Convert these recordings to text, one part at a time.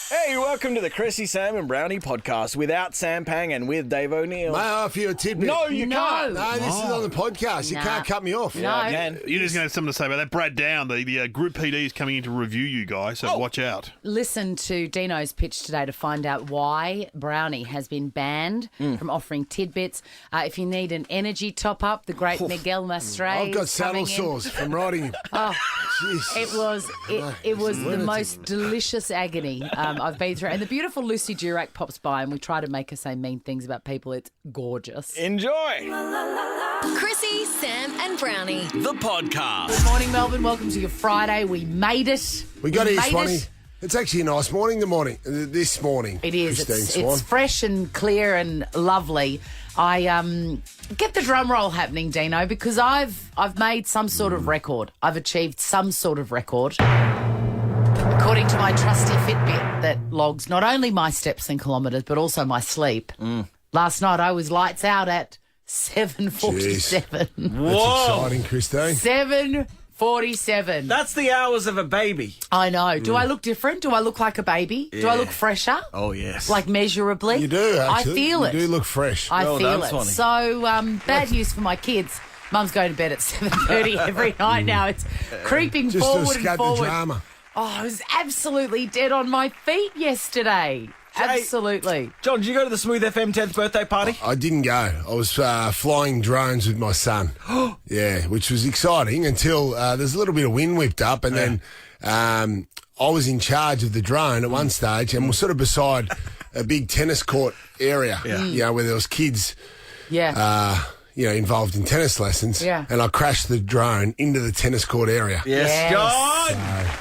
Hey, welcome to the Chrissie, Sam and Brownie podcast without Sam Pang and with Dave O'Neill. May I offer you a tidbit? No, you can't. No, this is on the podcast. You can't cut me off. Yeah, I can. You're just going to have something to say about that. Brad Down, the Group PD is coming in to review you guys, so watch out. Listen to Dino's pitch today to find out why Brownie has been banned from offering tidbits. If you need an energy top-up, the great Miguel Maestre I've got is saddle coming in. sores from riding him. Oh, Jesus. it was the most delicious agony I've been through. And the beautiful Lucy Durack pops by and we try to make her say mean things about people. It's gorgeous. Enjoy. Chrissie, Sam and Brownie. The podcast. Good morning, Melbourne. Welcome to your Friday. We made it. We got here, made Swanee. it. It's actually a nice morning, this morning. It is. Christine It's Swan. fresh and clear and lovely. I get the drum roll happening, Dino, because I've made some sort of record. I've achieved some sort of record. According to my trusty Fitbit that logs not only my steps and kilometres but also my sleep. Last night I was lights out at 7:47. That's exciting, Christine. 7:47. That's the hours of a baby. I know. Do I look different? Do I look like a baby? Do I look fresher? Oh, yes. Like measurably? You do, actually. I feel it. You do look fresh. I Well feel done, it. Swanee. So bad news for my kids. Mum's going to bed at 7:30 every night now. It's creeping Just to forward escape and forward. the drama. Oh, I was absolutely dead on my feet yesterday. Absolutely. John, did you go to the Smooth FM 10th birthday party? I didn't go. I was flying drones with my son. Yeah, which was exciting until there's a little bit of wind whipped up, and then I was in charge of the drone at one stage, and we're sort of beside a big tennis court area, where there was kids Yeah. involved in tennis lessons. Yeah. And I crashed the drone into the tennis court area. Yes. John!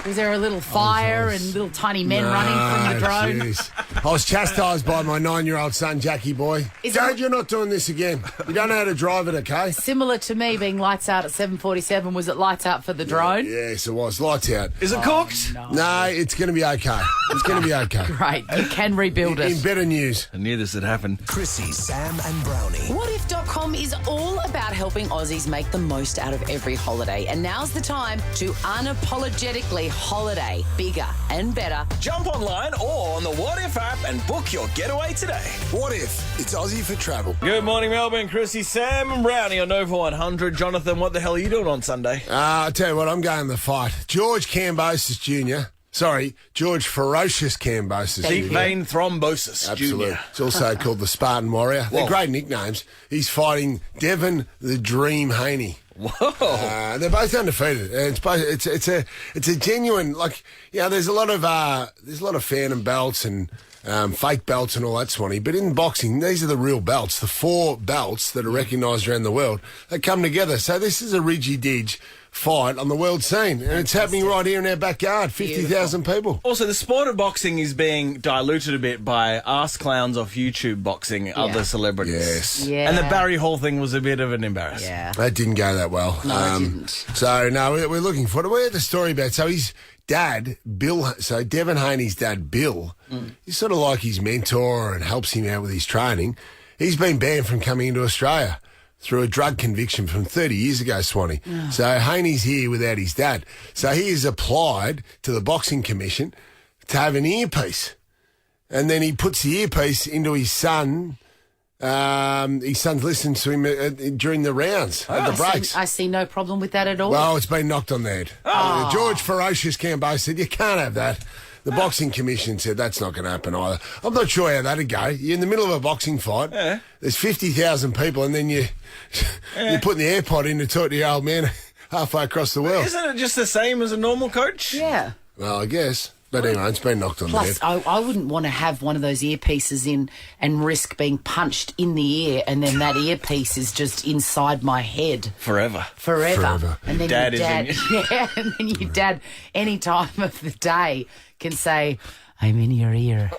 Was there a little fire and little tiny men running from the drone? Jeez. I was chastised by my 9-year-old son, Jackie boy. Is Dad, it- you're not doing this again. You don't know how to drive it, okay? Similar to me being lights out at 7:47. Was it lights out for the drone? Yes, it was. Lights out. Is it cooked? No, it's going to be okay. It's going to be okay. Great. You can rebuild In it. better news. I knew this would happen. Chrissie, Sam and Brownie. Whatif.com is all about helping Aussies make the most out of every holiday. And now's the time to unapologetically holiday bigger and better. Jump online or on the What If app and book your getaway today. What if it's Aussie for travel? Good morning, Melbourne. Chrissie, Sam and Brownie on Nova 100. Jonathan, what the hell are you doing on Sunday? I tell you what, I'm going to the fight. George Cambosis Jr. Sorry, George Ferocious Cambosis Deep Jr. vein thrombosis, Absolutely. Junior. It's also called the Spartan Warrior. They're Whoa. great nicknames. He's fighting Devon the Dream Haney. Whoa. They're both undefeated, and it's a genuine, like, there's a lot of phantom belts and fake belts and all that, Swanee. But in boxing, these are the real belts, the 4 belts that are recognised around the world. They come together. So this is a ridgy-dig fight on the world scene, and it's happening right here in our backyard. 50,000 people. Also, the sport of boxing is being diluted a bit by arse clowns off YouTube boxing other celebrities. Yes. Yeah. And the Barry Hall thing was a bit of an embarrassment. Yeah. That didn't go that well. No, it didn't. So, no, we're looking for it. We had the story about, so his dad, Bill, so Devon Haney's dad, Bill, he's sort of like his mentor and helps him out with his training. He's been banned from coming into Australia through a drug conviction from 30 years ago, Swanee. So Haney's here without his dad. So he has applied to the Boxing Commission to have an earpiece. And then he puts the earpiece into his son. His son's listening to him during the rounds, at the breaks. I see no problem with that at all. Well, it's been knocked on the head. George Ferocious Cambo said, you can't have that. The Boxing Commission said that's not going to happen either. I'm not sure how that'd go. You're in the middle of a boxing fight. Yeah. There's 50,000 people, and then you're putting the AirPod in to talk to your old man halfway across the world. Isn't it just the same as a normal coach? yeah. Well, I guess. But anyway, it's been knocked on the head. Plus, I wouldn't want to have one of those earpieces in and risk being punched in the ear, and then that earpiece is just inside my head Forever. forever. And then Dad your dad, is and then your dad, any time of the day, can say, "I'm in your ear.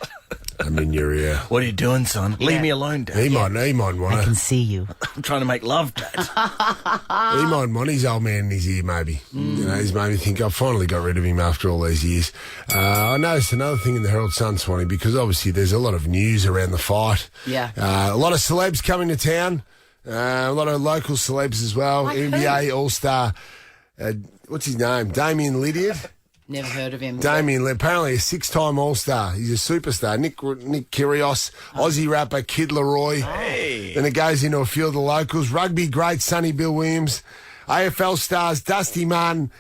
I'm in your ear. What are you doing, son? Leave me alone, Dad. He might want I it. can see you." I'm trying to make love, Dad. He might want his old man in his ear, maybe. He's made me think I've finally got rid of him after all these years. I noticed another thing in the Herald Sun, Swanee, because obviously there's a lot of news around the fight. Yeah. A lot of celebs coming to town. A lot of local celebs as well. Like who? NBA All-Star, what's his name? Damien Lillard. Never heard of him. Damien, apparently a 6-time All-Star. He's a superstar. Nick Kyrgios, Aussie rapper Kid Leroy. Hey. Then it goes into a few of the locals. Rugby great Sonny Bill Williams. AFL stars Dusty Martin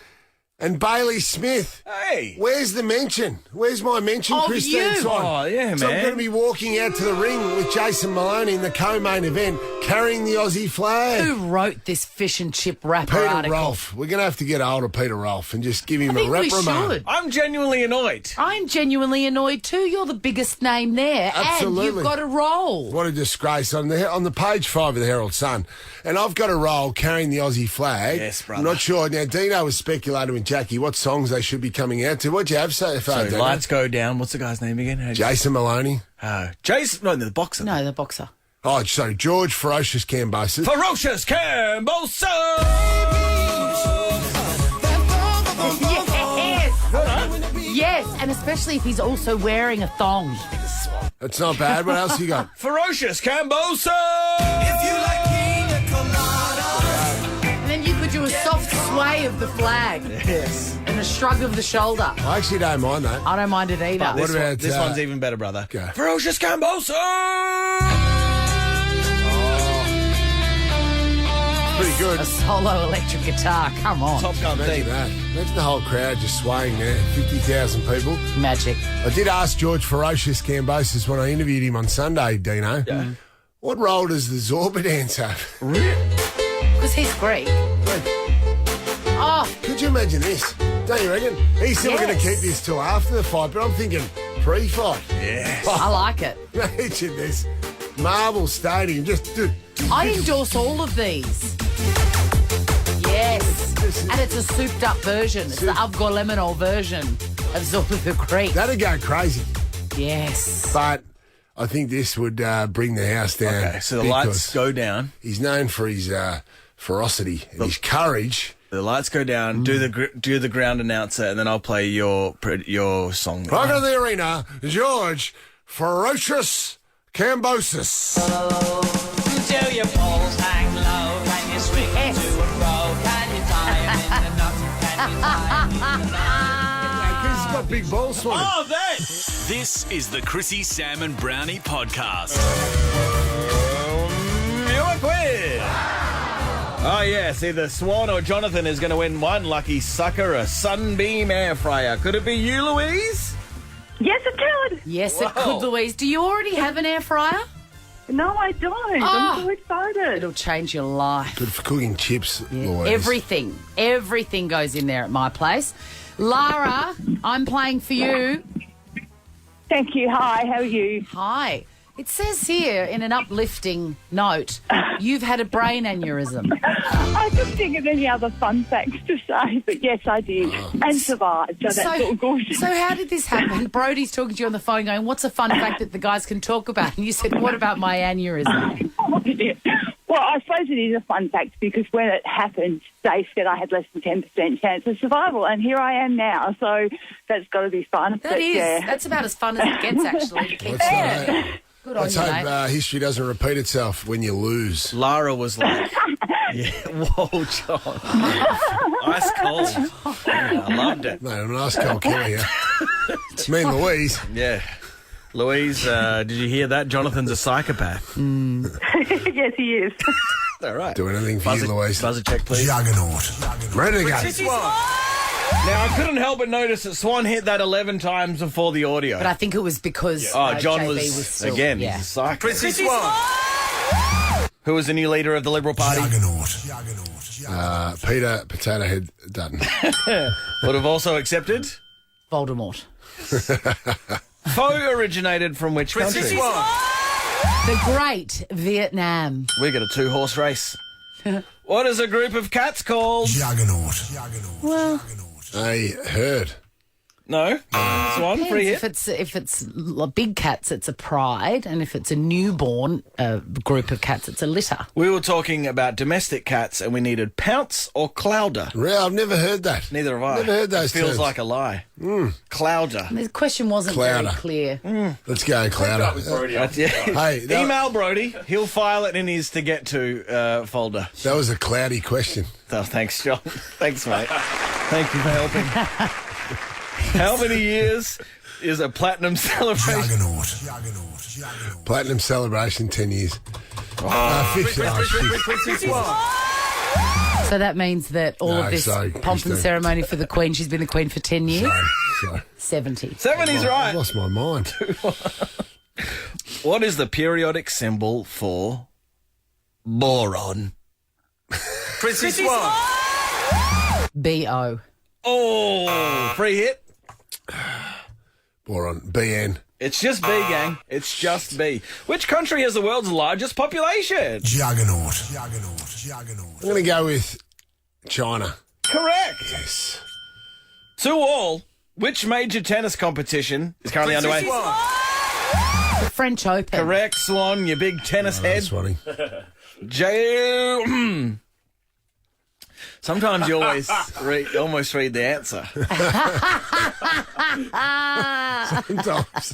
and Bailey Smith. Hey. Where's the mention? Where's my mention, Of Christine you. Swan? Oh, yeah, So I'm man. going to be walking out to the ring with Jason Maloney in the co-main event, carrying the Aussie flag. Who wrote this fish and chip rapper Peter article? Rolfe. We're going to have to get hold of Peter Rolfe and just give him I think a we reprimand. should. I'm genuinely annoyed. I'm genuinely annoyed too. You're the biggest name there, Absolutely. and you've got a role. What a disgrace on the page 5 of the Herald Sun. And I've got a role carrying the Aussie flag. Yes, brother. I'm not sure. Now, Dino was speculating with Jackie what songs they should be coming out to. What'd you have so far, So Dino? lights go down. What's the guy's name again? Jason Maloney. Jason. No, the boxer. No, the boxer. Oh, sorry, George Ferocious Cambosis. Ferocious Cambosa. Yes! Yes, and especially if he's also wearing a thong. That's not bad. What else you got? Ferocious Cambosa. And then you could do a soft sway of the flag Yes. and a shrug of the shoulder. I actually don't mind that. I don't mind it either. What about, This one's even better, brother. Go. Ferocious Cambosa. Pretty good. A solo electric guitar. Come on. Top Gun Imagine theme. that. Imagine the whole crowd just swaying there. 50,000 people. Magic. I did ask George Ferocious Cambosis when I interviewed him on Sunday, Dino. Yeah. What role does the Zorba dance have? Because he's Greek. Oh, Could you imagine this? Don't you reckon? He's still going to Yes. keep this till after the fight, but I'm thinking pre-fight. Yes. I like it. Imagine this. Marble Stadium, just dude. I endorse all of these. Yes. And it's a souped up version. It's the Avgoleminol version of Zorba the Greek. That'd go crazy. Yes. But I think this would bring the house down. Okay, so the because lights go down. He's known for his ferocity and his courage. The lights go down. Do the ground announcer, and then I'll play your song. Welcome to the arena, George Ferocious Cambosis. Do your balls hang low? Can you swing Yes. to a row? Can you tie 'em in the knot? Can you tie 'em in the knot? He's got big balls for him. Oh, that! This is the Chrissie, Sam and Brownie podcast. Your quiz. Oh, yes. Either Swan or Jonathan is going to win one lucky sucker, a Sunbeam air fryer. Could it be you, Louise? Yes, it could. Yes, it Whoa. could, Louise. Do you already have an air fryer? No, I don't. Oh. I'm so excited. It'll change your life. Good for cooking chips, Louise. Everything goes in there at my place. Lara, I'm playing for you. Thank you. Hi, how are you? Hi. It says here in an uplifting note, you've had a brain aneurysm. I couldn't think of any other fun facts to say, but yes, I did. And survived, so that's all good. So how did this happen? Brodie's talking to you on the phone going, what's a fun fact that the guys can talk about? And you said, what about my aneurysm? Well, I suppose it is a fun fact because when it happened, they said I had less than 10% chance of survival, and here I am now, so that's got to be fun. That is. Yeah. That's about as fun as it gets, actually. To keep Let's, saying. Good on let's you, hope mate. history doesn't repeat itself when you lose. Lara was like, yeah, whoa, John. Ice cold. Yeah, I loved it. Mate, I'm an ice cold killer here. It's me and Louise. Yeah. Louise, did you hear that? Jonathan's a psychopath. Yes, he is. All right. Do anything for you, Louise. Buzzer check, please. Juggernaut. Ready to go. Now, I couldn't help but notice that Swan hit that 11 times before the audio. But I think it was because John JB was still, again, yeah. he's a psycho. Who was the new leader of the Liberal Party? Juggernaut. Peter Potato Head Dutton. Would have also accepted. Voldemort. Foe originated from which country? The Great Vietnam. We got a 2-horse race. What is a group of cats called? Juggernaut. Well, A herd. No. Swan, free hit. if it's big cats, it's a pride, and if it's a newborn group of cats, it's a litter. We were talking about domestic cats and we needed Pounce or Clouder. I've never heard that. Neither have I. Never heard those It feels terms. like a lie. Clouder. The question wasn't Clouder. very clear. Let's go, Clouder. Yeah. Hey, that, Email Brodie. He'll file it in his to get to folder. that was a cloudy question. So thanks, John. Thanks, mate. Thank you for helping. How many years is a platinum celebration? Juggernaut. Platinum celebration, 10 years. 50. So that means that all of this pomp and Christine. ceremony for the Queen, she's been the Queen for 10 years? Sorry. 70. 70's I right. lost my mind. What is the periodic symbol for boron? Chrissie Swan. B-O. Oh, free hit. Boron. BN. It's just B, gang. It's just B. Which country has the world's largest population? Juggernaut. I'm going to go with China. Correct. Yes. 2-2. Which major tennis competition is currently underway? The French Open. Correct, Swan, you big tennis head. Swanee. Sometimes you almost read the answer. Sometimes.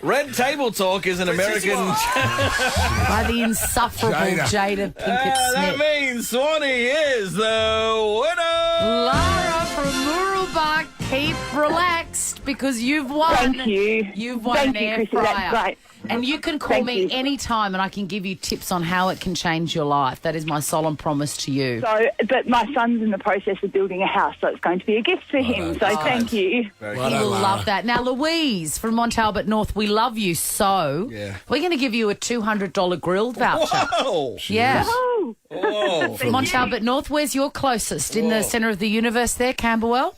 Red Table Talk is an American... By the insufferable Jada that Pinkett-Smith. means Swanee is the winner. Lara from Muralbach, keep relaxed because you've won. Thank you. You've won Thank an you, air Chrissie. fryer. That's great. And you can call Thank me you. anytime and I can give you tips on how it can change your life. That is my solemn promise to you. So, but my son's in the process of building a house, so it's going to be a gift for him. So thank you. He will love that. Now, Louise from Montalbert North, we love you so. Yeah. We're going to give you a $200 grilled voucher. Whoa. Yeah. Oh, Whoa. From Montalbert North, where's your closest? In the centre of the universe there, Camberwell?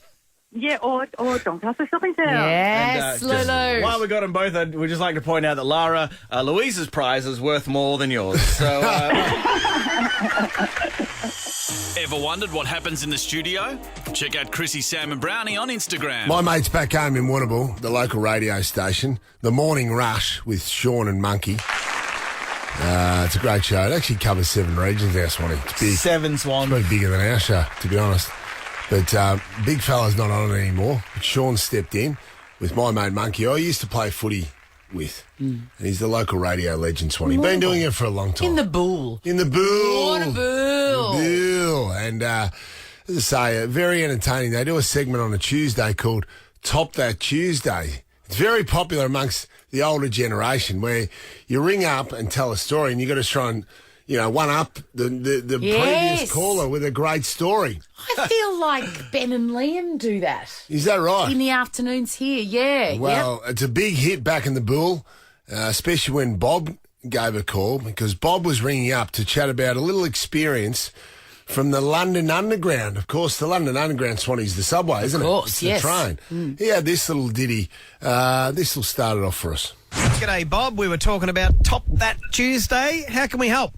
yeah, or Doncaster Shopping Centre. Yes, And, Lulu. while we got them both, we'd just like to point out that Lara, Louise's prize is worth more than yours. So, Ever wondered what happens in the studio? Check out Chrissie, Sam and Brownie on Instagram. My mate's back home in Warrnambool, the local radio station. The Morning Rush with Sean and Monkey. It's a great show. It actually covers 7 regions, our Swanee. It's big. 7 Swan. Probably bigger than our show, to be honest. But big fella's not on it anymore. But Sean stepped in with my mate Monkey. I used to play footy with. And he's the local radio legend, Swanee. Been doing it for a long time. In the Bull. In the Bull. Warrnambool. Bull. And as I say, very entertaining. They do a segment on a Tuesday called Top That Tuesday. It's very popular amongst the older generation where you ring up and tell a story and you got to try and, one up the Yes. previous caller with a great story. I feel like Ben and Liam do that. Is that right? In the afternoons here, yeah. Well, it's a big hit back in the Bull, especially when Bob gave a call, because Bob was ringing up to chat about a little experience from the London Underground. Of course, the London Underground, Swanee's the subway, isn't it? Of course, it's yes. the train. He had this little ditty. This will start it off for us. G'day, Bob. We were talking about Top That Tuesday. How can we help?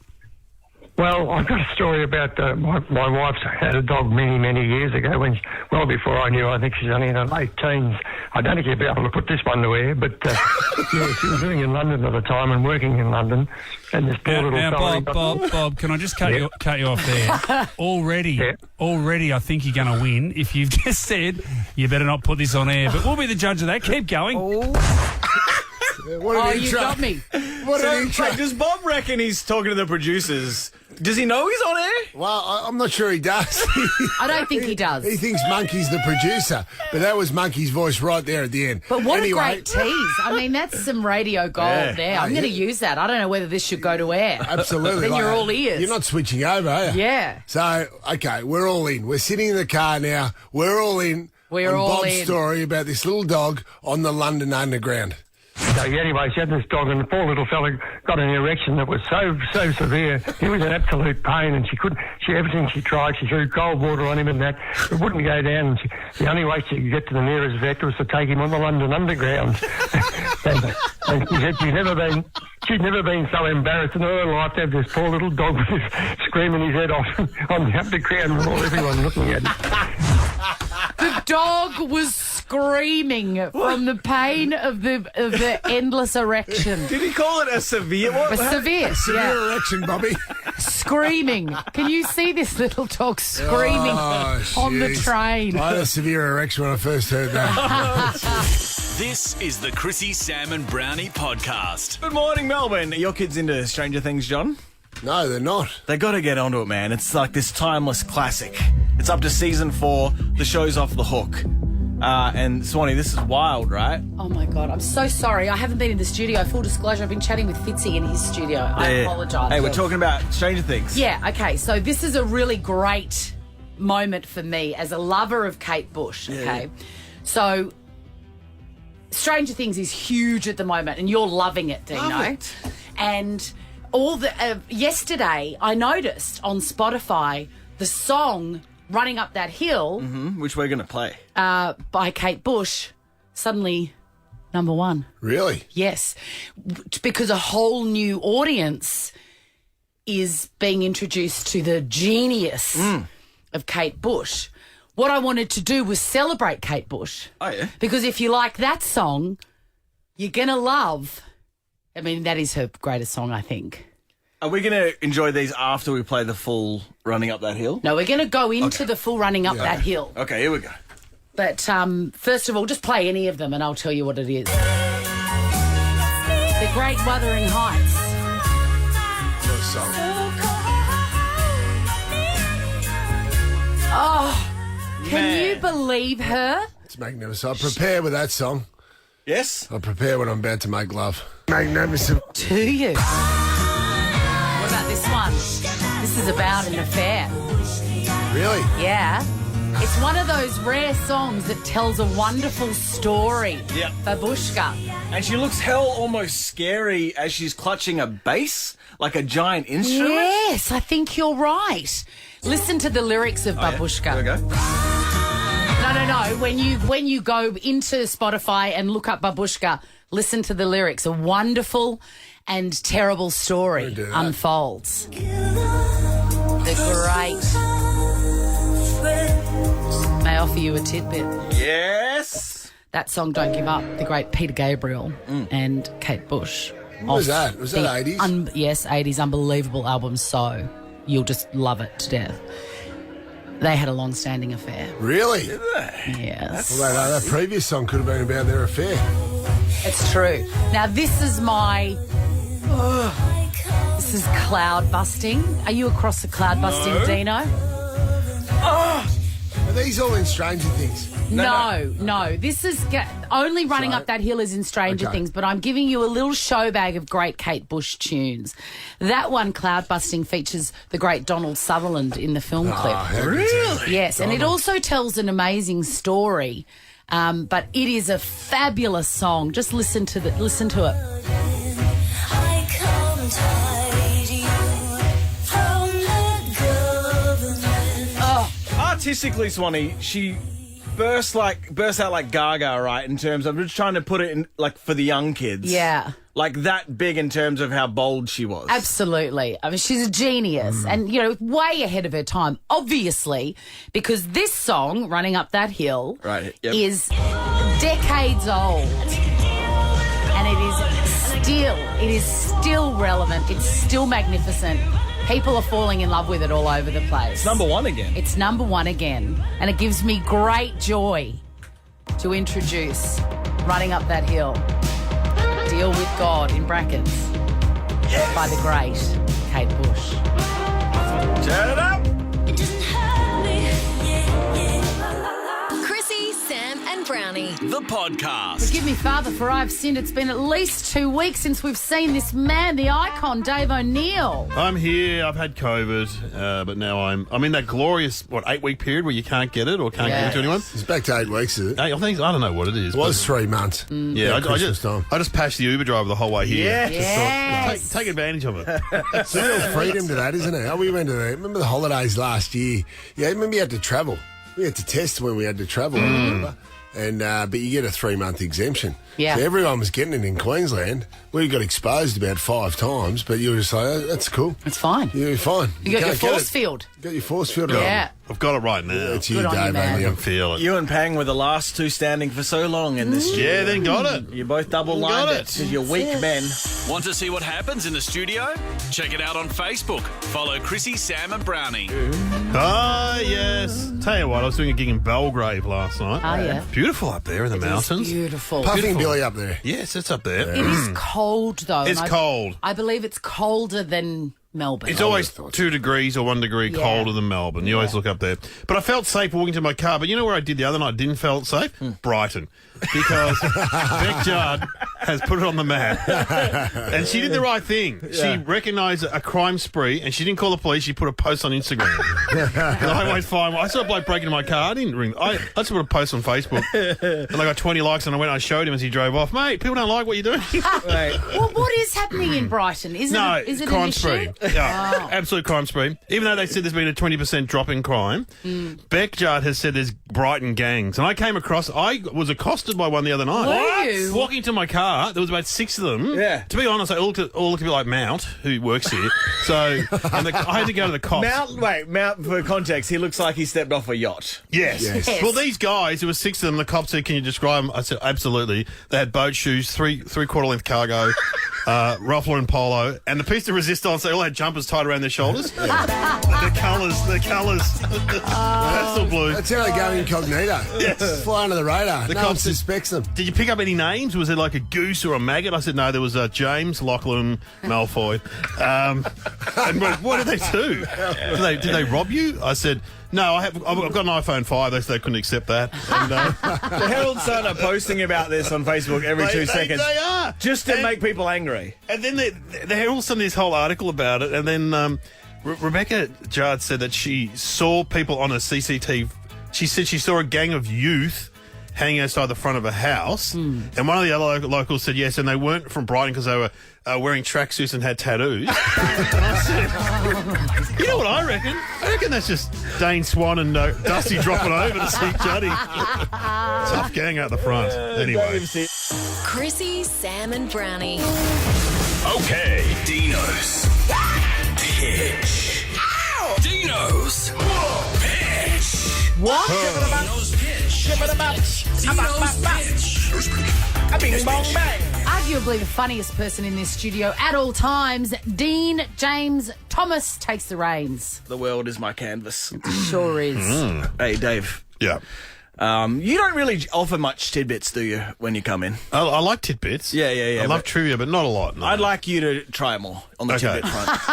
Well, I've got a story about my wife's had a dog many years ago, well before I knew. I think she's only in her late teens. I don't think you'll be able to put this one to air, but yeah, she was living in London at the time and working in London. And this poor little fella... Bob, can I just cut you off there? Already, I think you're going to win if you've just said you better not put this on air. But we'll be the judge of that. Keep going. What an you intro. got me. What an intro. Does Bob reckon he's talking to the producers? Does he know he's on air? Well, I'm not sure he does. I don't think he does. He thinks Monkey's the producer, but that was Monkey's voice right there at the end. But what Anyway, a great tease. I mean, that's some radio gold there. I'm going to use that. I don't know whether this should go to air. Absolutely. Then you're all ears. You're not switching over, are you? Yeah. So, okay, we're all in. We're sitting in the car now. We're all in. We're on all Bob's in. story about this little dog on the London Underground. So anyway, she had this dog, and the poor little fella got an erection that was so severe. He was in absolute pain, and everything she tried, she threw cold water on him and that. It wouldn't go down. And the only way she could get to the nearest vet was to take him on the London Underground. and she said she'd never been so embarrassed in her life to have this poor little dog with screaming his head off on the Underground with all everyone looking at him. The dog was screaming from the pain of the endless erection. Did he call it a severe one? Severe erection, Bobby. Screaming. Can you see this little dog screaming on the train? I had a severe erection when I first heard that. This is the Chrissie, Sam and Brownie podcast. Good morning, Melbourne. Are your kids into Stranger Things, John? No, they're not. They got to get onto it, man. It's like this timeless classic. It's up to season 4. The show's off the hook. And Swanee, this is wild, right? Oh my God, I'm so sorry. I haven't been in the studio. Full disclosure, I've been chatting with Fitzy in his studio. I apologise. Hey, we're talking about Stranger Things. Yeah, okay. So this is a really great moment for me as a lover of Kate Bush, okay? Yeah. So Stranger Things is huge at the moment and you're loving it, Dino. Love it. And yesterday I noticed on Spotify the song Running Up That Hill, which we're going to play, by Kate Bush, suddenly number one. Really? Yes, because a whole new audience is being introduced to the genius of Kate Bush. What I wanted to do was celebrate Kate Bush. Oh, yeah? Because if you like that song, you're going to love... I mean, that is her greatest song, I think. Are we going to enjoy these after we play the full Running Up That Hill? No, we're going to go into the full Running Up That Hill. Okay, here we go. But first of all, just play any of them and I'll tell you what it is. The Great Wuthering Heights. What a song. Oh, can you believe her? It's magnificent. I prepare with that song. Yes? I prepare when I'm about to make love. Magnificent. To you. What about this one? This is about an affair. Really? Yeah. It's one of those rare songs that tells a wonderful story. Yeah. Babushka. And she looks hell almost scary as she's clutching a bass, like a giant instrument. Yes, I think you're right. Listen to the lyrics of Babushka. Yeah. There we go. No. When you go into Spotify and look up Babushka, listen to the lyrics. A wonderful and terrible story unfolds. The great. May I offer you a tidbit? Yes. That song, Don't Give Up, the great Peter Gabriel and Kate Bush. What was that? Was that 80s? Yes, 80s. Unbelievable album. So you'll just love it to death. They had a long-standing affair. Really? Yes. Well, that previous song could have been about their affair. It's true. Now, this is my... this is cloud busting. Are you across the cloud busting, Dino? Are these all in Stranger Things? No. This is only Running Up That Hill is in Stranger Things, but I'm giving you a little show bag of great Kate Bush tunes. That one, Cloud Busting, features the great Donald Sutherland in the film clip. Really? Yes, and it also tells an amazing story. But it is a fabulous song. Just listen to it. Artistically, Swanee, she bursts out like Gaga, right? In terms of, I'm just trying to put it in like for the young kids. Yeah. Like that big in terms of how bold she was. Absolutely. I mean, she's a genius and, way ahead of her time, obviously, because this song, Running Up That Hill, is decades old. And it is still relevant. It's still magnificent. People are falling in love with it all over the place. It's number one again. It's number one again. And it gives me great joy to introduce Running Up That Hill. Deal with God, in brackets, by the great Kate Bush. Turn it up. Chrissie, Sam and Brownie. The podcast. Forgive me, Father, for I have sinned. It's been at least 2 weeks since we've seen this man, the icon, Dave O'Neill. I'm here. I've had COVID, but now I'm in that glorious 8-week period where you can't get it or can't give it to anyone. It's back to 8 weeks, is it? I don't know what it is. It was 3 months. Yeah, I just patched the Uber driver the whole way here. Yes. Take advantage of it. It's a real freedom to that, isn't it? Oh, we went to remember the holidays last year? Yeah, remember you had to travel. We had to test when we had to travel, remember? And but you get a 3-month exemption. Yeah. So everyone was getting it in Queensland. We got exposed about 5 times, but you were just like, oh, that's cool. It's fine. You're fine. You got your force field. You got your force field. Yeah. I've got it right now. It's you, Good on you, Dave. man. I can feel it. You and Pang were the last two standing for so long in this studio. Yeah, then got it. You both double-lined Got it it. because you're weak men. Want to see what happens in the studio? Check it out on Facebook. Follow Chrissie, Sam and Brownie. Ah, yes. Tell you what, I was doing a gig in Belgrave last night. Oh, yeah. Beautiful up there in the mountains. Beautiful. Puffing Billy up there. Yes, it's up there. It is cold, though. It's and cold. I believe it's colder than Melbourne. It's always 2 degrees or 1 degree colder than Melbourne. You always look up there. But I felt safe walking to my car. But you know where I did the other night? Didn't felt safe? Brighton. Because Beck Judd has put it on the map. And she did the right thing. She recognised a crime spree and she didn't call the police. She put a post on Instagram. And I always find, I saw a bloke breaking into my car. I didn't ring. I just put a post on Facebook. And I got 20 likes and I showed him as he drove off. Mate, people don't like what you're doing. Well, what is happening in Brighton? Is it crime an issue? spree. Yeah, absolute crime spree. Even though they said there's been a 20% drop in crime, Beck Judd has said there's Brighton gangs. And I was accosted by one the other night. Were you? Walking to my car, there was about 6 of them. Yeah. To be honest, they all looked a bit like Mount, who works here. So I had to go to the cops. Mount, for context, he looks like he stepped off a yacht. Yes. Well, these guys, there were 6 of them. The cops said, "Can you describe them?" I said, "Absolutely." They had boat shoes, three-quarter length cargo, ruffler and polo, and the piece de resistance. They all had jumpers tied around their shoulders. The colours. Pastel blue. That's how they go incognito. Yes. Fly under the radar. No one suspects them. Did you pick up any names? Was it like a goose or a maggot? I said, no, there was James, Lachlan, Malfoy. And what did they do? Did they rob you? I said, no, I've got an iPhone 5. They said they couldn't accept that. And, the Herald Sun are posting about this on Facebook every 2 seconds. They are. Just to make people angry. And then the Herald sent this whole article about it. And then Rebecca Judd said that she saw people on a CCTV. She said she saw a gang of youth hanging outside the front of a house. And one of the other locals said yes, and they weren't from Brighton because they were wearing tracksuits and had tattoos. And I said, you know what I reckon? I reckon that's just Dane Swan and Dusty dropping over to see Juddy. Tough gang out the front. Anyway. Chrissie, Sam and Brownie. Okay, Dino's pitch. Dino's pitch. What? Dino's pitch. Bing bong bang. Arguably the funniest person in this studio at all times, Dean James Thomas takes the reins. The world is my canvas. Sure is. Hey, Dave. Yeah. You don't really offer much tidbits, do you, when you come in? I like tidbits. Yeah. I love trivia, but not a lot. No. I'd like you to try more on the tidbit front.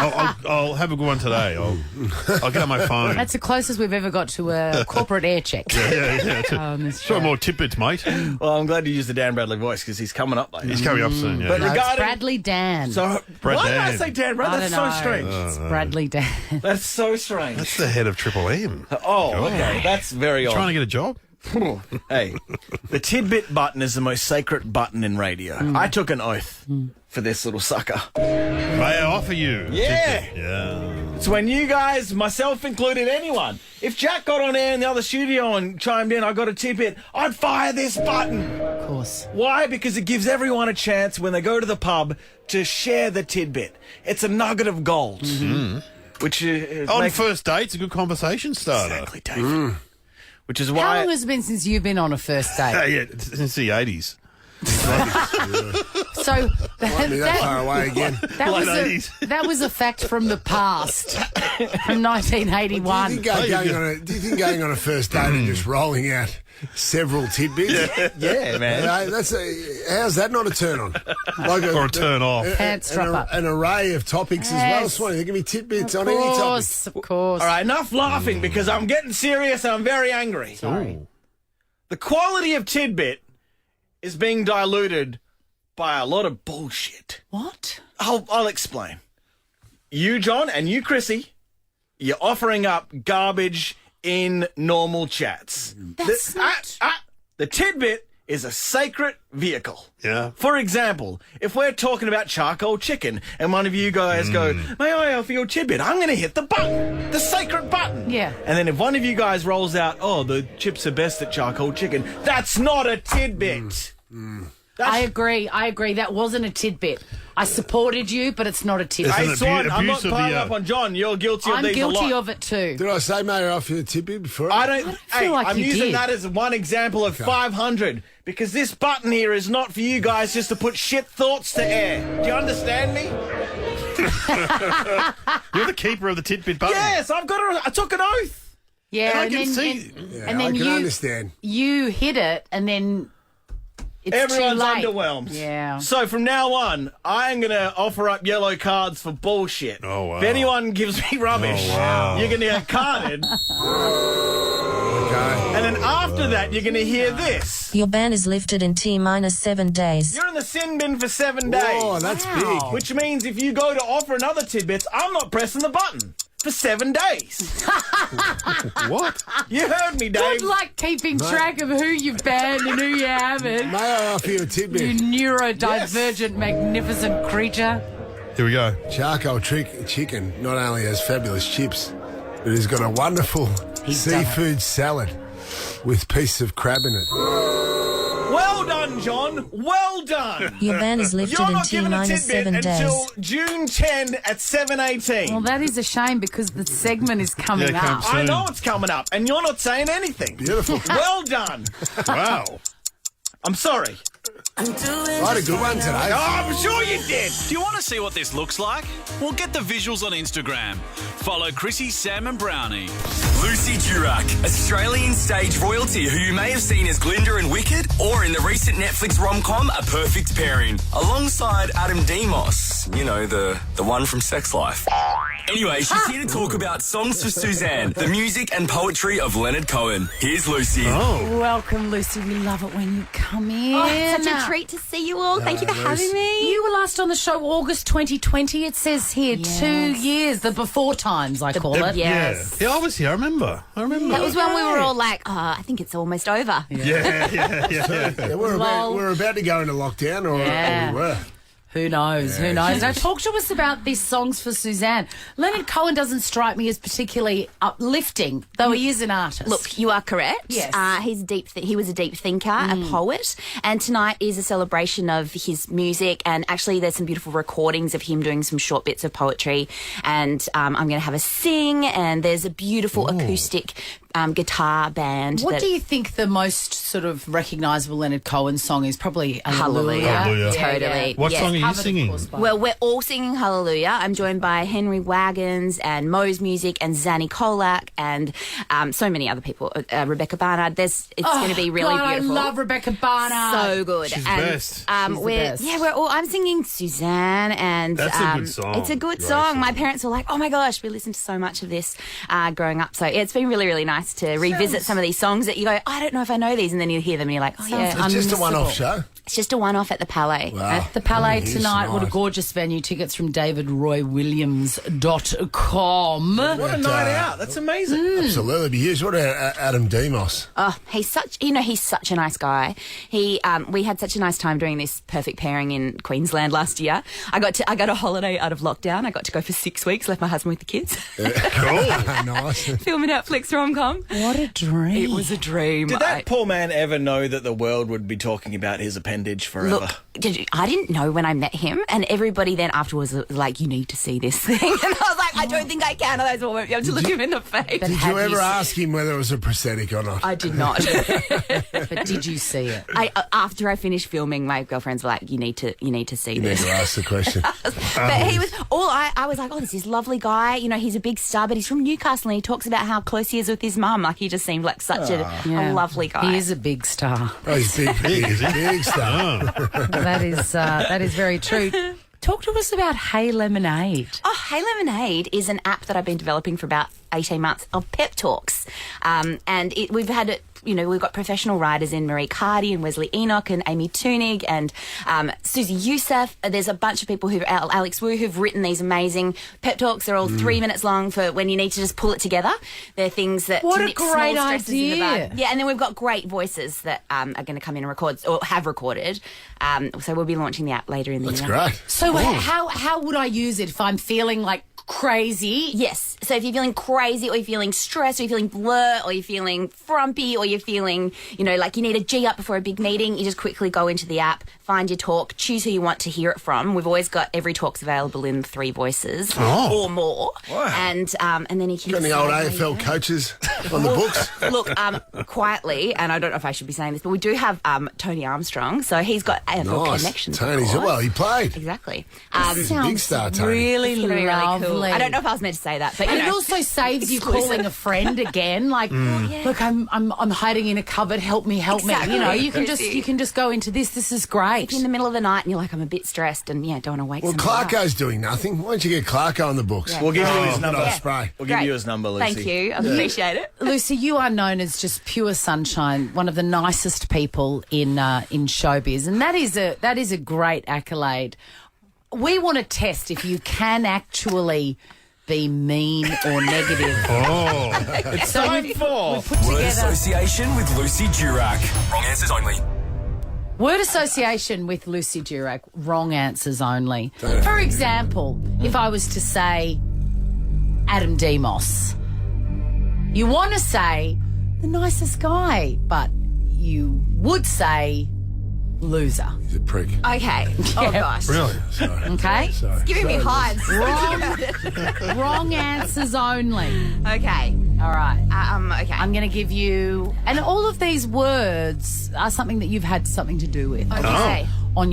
I'll have a good one today. I'll get on my phone. That's the closest we've ever got to a corporate air check. Yeah. Try more tidbits, mate. Well, I'm glad you used the Dan Bradley voice because he's coming up later. He's coming up soon, yeah. But it's Bradley Dan. So, why did I say Dan Bradley? That's so strange. It's Bradley Dan. That's so strange. That's the head of Triple M. Oh, okay. That's very odd. Trying to get a job? Hey, the tidbit button is the most sacred button in radio. I took an oath for this little sucker. May I offer you? Yeah. Tidbit? Yeah. It's when you guys, myself included, anyone, if Jack got on air in the other studio and chimed in, I got a tidbit, I'd fire this button. Of course. Why? Because it gives everyone a chance when they go to the pub to share the tidbit. It's a nugget of gold. Which on first dates, a good conversation starter. Exactly, Dave. Which is why. How long has it been since you've been on a first date? Since the 80s. So that far away again. That was a fact from the past, from 1981. Do you think going on a first date and just rolling out several tidbits? Yeah, man. How's that not a turn on? Or a turn off. An array of topics as well. Swanee, there can be tidbits on any topic. Of course. All right, enough laughing because I'm getting serious and I'm very angry. Sorry. The quality of tidbit is being diluted by a lot of bullshit. What? I'll explain. You, John, and you, Chrissie, you're offering up garbage in normal chats. That's the tidbit is a sacred vehicle. Yeah. For example, if we're talking about charcoal chicken and one of you guys go, may I offer your tidbit? I'm going to hit the button, the sacred button. Yeah. And then if one of you guys rolls out, oh, the chips are best at charcoal chicken, that's not a tidbit. I agree. That wasn't a tidbit. I supported you, but it's not a tidbit. Hey, Swan, I'm not piling up on John. You're guilty of these a lot. I'm guilty of it too. Did I say, may I offer you a tidbit before? I don't feel like I'm you using did. that as one example of 500 because this button here is not for you guys just to put shit thoughts to air. Do you understand me? You're the keeper of the tidbit button. Yes, I took an oath. Yeah, and I can see. I can understand. You hit it, and then It's Everyone's too late. underwhelmed. Yeah. So from now on, I am going to offer up yellow cards for bullshit. Oh, wow. If anyone gives me rubbish, Oh, wow. you're going to get carded. Okay. And then after that, you're going to hear this. Your ban is lifted in T-minus 7 days. You're in the sin bin for 7 days. Oh, that's big. Which means if you go to offer another tidbits, I'm not pressing the button for 7 days. What? You heard me, Dave. Good luck keeping track of who you've banned and who you haven't. May I offer you a tidbit? You neurodivergent, magnificent creature. Here we go. Charcoal chicken not only has fabulous chips, but has got a wonderful seafood salad with pieces of crab in it. Well done, John. Well done. Your ban is lifted You're in not given a T-minus tidbit 7 until days. June 10 at 7:18. Well, that is a shame because the segment is coming Yeah, up. I know it's coming up, and you're not saying anything. Beautiful. Well done. Wow. I'm sorry. I had a good one today. Oh, I'm sure you did. Do you want to see what this looks like? Well, get the visuals on Instagram. Follow Chrissie, Sam and Brownie. Lucy Durack, Australian stage royalty who you may have seen as Glinda in Wicked or in the recent Netflix rom-com A Perfect Pairing, alongside Adam Demos, you know, the one from Sex Life. Anyway, she's here to talk about Songs for Suzanne, the music and poetry of Leonard Cohen. Here's Lucy. Welcome, Lucy. We love it when you come in. Oh, it's such a treat to see you all. Thank you for having me. You were last on the show August 2020. It says here 2 years, the before times, I call it. Yes. Yeah, I was here. I remember. That was when we were all like, I think it's almost over. Yeah, we're about to go into lockdown, or we were. Who knows? Who knows? Now, talk to us about these Songs for Suzanne. Leonard Cohen doesn't strike me as particularly uplifting, though he is an artist. Look, you are correct. Yes. He's he was a deep thinker, a poet, and tonight is a celebration of his music. And actually, there's some beautiful recordings of him doing some short bits of poetry. And I'm going to have a sing, and there's a beautiful acoustic guitar band. What do you think the most sort of recognisable Leonard Cohen song is? Probably Hallelujah. Hallelujah. Totally. What song are you singing? Well, we're all singing Hallelujah. I'm joined by Henry Wagons and Mo's Music and Zanny Kolak and so many other people. Rebecca Barnard. It's going to be really beautiful. I love Rebecca Barnard. So good. She's and, best. She's the best. Yeah, we're all. I'm singing Suzanne, and That's a good song. It's a good song. My parents were like, "Oh my gosh, we listened to so much of this growing up." So it's been really, really nice to revisit some of these songs that you go, "I don't know if I know these," and then you hear them and you're like, "Oh yeah." It's just a one-off show. It's just a one-off at the Palais. Wow. At the Palais Yes, tonight. What a nice. gorgeous venue. Tickets from davidroywilliams.com. What a night out. That's amazing. Absolutely. Be huge. What about Adam Demos? Oh, he's such a nice guy. We had such a nice time doing this perfect pairing in Queensland last year. I got a holiday out of lockdown. I got to go for 6 weeks, left my husband with the kids. Nice. Film a Netflix rom-com. What a dream. It was a dream. Did that poor man ever know that the world would be talking about his appendage forever? Look, I didn't know when I met him, and everybody then afterwards was like, "You need to see this thing," and I was like, "I don't think I can." Otherwise, I won't be able to look him in the face. Did you ever ask him whether it was a prosthetic or not? I did not. But did you see it? After I finished filming, my girlfriends were like, "You need to see You need this." to ask the question. But he was I was like, "Oh, this is lovely guy. You know, he's a big star, but he's from Newcastle, and he talks about how close he is with his mum. Like, he just seemed like such a lovely guy." He is a big star. Oh, he's big star. That is very true. Talk to us about Hey Lemonade. Oh, Hey Lemonade is an app that I've been developing for about 18 months of pep talks. And we've had it. You know, we've got professional writers in Marie Cardi and Wesley Enoch and Amy Tunig and Susie Youssef. There's a bunch of people Alex Wu, who've written these amazing pep talks. They're all 3 minutes long for when you need to just pull it together. They're things that What to a nip great small stresses in the idea. bud. Yeah, and then we've got great voices that are going to come in and record or have recorded. So we'll be launching the app later in the year. That's great. So how would I use it if I'm feeling like crazy? Yes. So if you're feeling crazy or you're feeling stressed or you're feeling blur or you're feeling frumpy or you're feeling, like you need a G up before a big meeting, you just quickly go into the app, find your talk, choose who you want to hear it from. We've always got every talk's available in 3 voices or more. Wow. And then you can Got any decide old where you AFL go. coaches? On the books? Look, quietly, and I don't know if I should be saying this, but we do have Tony Armstrong, so he's got AFL connections. Tony's, well, he played. Exactly. He's a big star, Tony. Really It's gonna be really lovely. cool. I don't know if I was meant to say that, but And you it know. also saves you Exclusive. calling a friend again. Like, look, I'm hiding in a cupboard. Help me, help me. You know, you can just go into this. This is great. In the middle of the night, and you're like, I'm a bit stressed, and don't want to wake. Well, somebody up. Clarko's doing nothing. Why don't you get Clarko on the books? Yeah. We'll give you his number. Yeah. Spray. We'll give Great. you his number, Lucy. Thank you. I appreciate it. Lucy, you are known as just pure sunshine, one of the nicest people in showbiz, and that is a great accolade. We want to test if you can actually be mean or negative. It's time for we put Word together association with Lucy Durack. Wrong answers only. word association with Lucy Durack. Wrong answers only. For example, if I was to say Adam Demos, you want to say the nicest guy, but you would say loser. He's a prick. Okay. Oh gosh. Really? Sorry. Okay? Sorry. Giving me hives. Wrong answers only. Okay. All right. Okay. I'm going to give you, and all of these words are something that you've had something to do with. Okay. On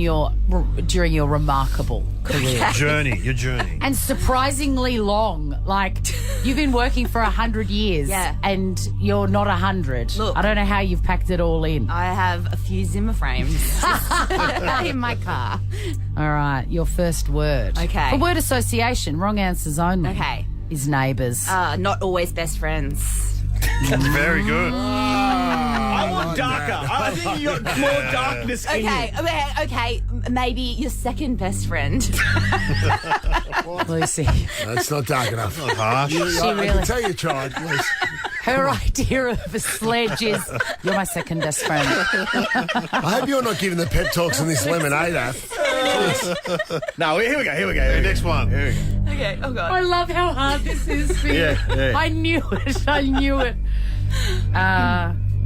during your remarkable career. Your journey. And surprisingly long. Like, you've been working for 100 years. Yeah. And you're not 100. Look. I don't know how you've packed it all in. I have a few Zimmer frames in my car. All right. Your first word. Okay. For word association, wrong answers only. Okay. Is neighbours. Not always best friends. That's very good. I want darker. I think you got more darkness in you. Okay. Maybe your second best friend. Lucy. That's not dark enough. Not harsh. I really- can tell you tried. Yes. Her idea of a sledge is, you're my second best friend. I hope you're not giving the pep talks on this lemonade app. No, here we go. Next one. Here we go. Okay. Oh god. I love how hard this is for you. Yeah. I knew it.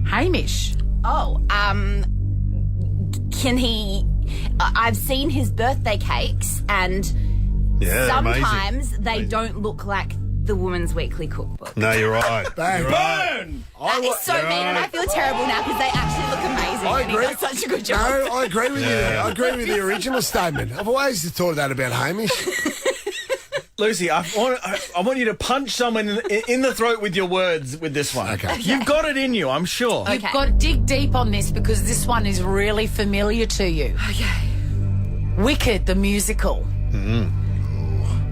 Hamish. Oh, can he? I've seen his birthday cakes, and Yeah, sometimes amazing. they don't look like the Woman's Weekly Cookbook. No, you're right. Bang. Burn! That is so mean, and I feel terrible now because they actually look amazing. I and he agree. does such a good job. No, I agree with you. Yeah. I agree with the original statement. I've always thought that about Hamish. Lucy, I want you to punch someone in the throat with your words with this one. Okay. You've got it in you, I'm sure. You've got to dig deep on this because this one is really familiar to you. Okay. Wicked, the musical.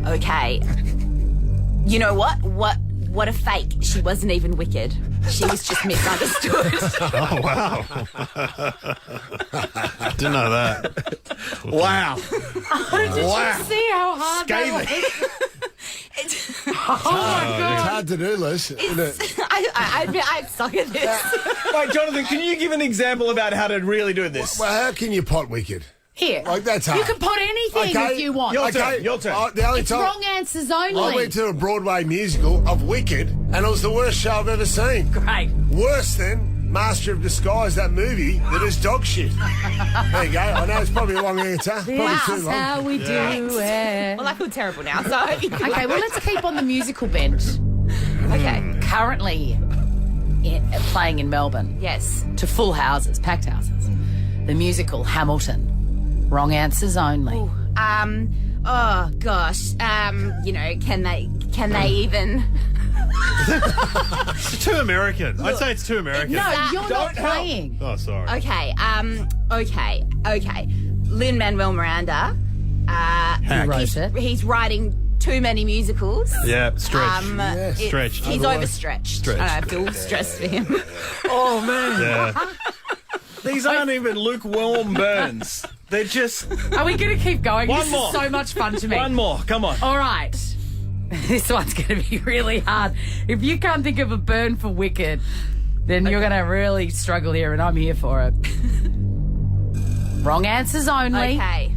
Okay. You know what? What a fake. She wasn't even wicked. She was just misunderstood. Oh, wow. Didn't know that. Wow. Did you see how hard Scathing. that was? Oh, my It's God. hard to do, Liz. Isn't it? I admit I suck at this. Wait, Jonathan, can you give an example about how to really do this? Well, how can you pot wicked? Here. Like, that's hard. You can put anything Okay. if you want. Your turn. The only It's time wrong answers only. I went to a Broadway musical of Wicked, and it was the worst show I've ever seen. Great. Worse than Master of Disguise, that movie that is dog shit. There you go. I know it's probably a long answer. Probably too That's long. how we do it. Well, I feel terrible now, so... Okay, well, let's keep on the musical bench. Okay. Currently playing in Melbourne Yes. to full houses, packed houses. The musical Hamilton. Wrong answers only. Oh gosh. Can they even? It's too American. I'd say it's too American. No, you're not Don't help. playing. Oh, sorry. Okay. Okay. Lin-Manuel Miranda. Who wrote it? He's writing too many musicals. Yeah, stretch. Stretched. He's overstretched. I feel stressed for him. Oh, man. Yeah. These aren't even lukewarm burns. They're just... Are we going to keep going? One This more. is so much fun to me. One more. Come on. All right. This one's going to be really hard. If you can't think of a burn for Wicked, then you're going to really struggle here, and I'm here for it. Wrong answers only. Okay.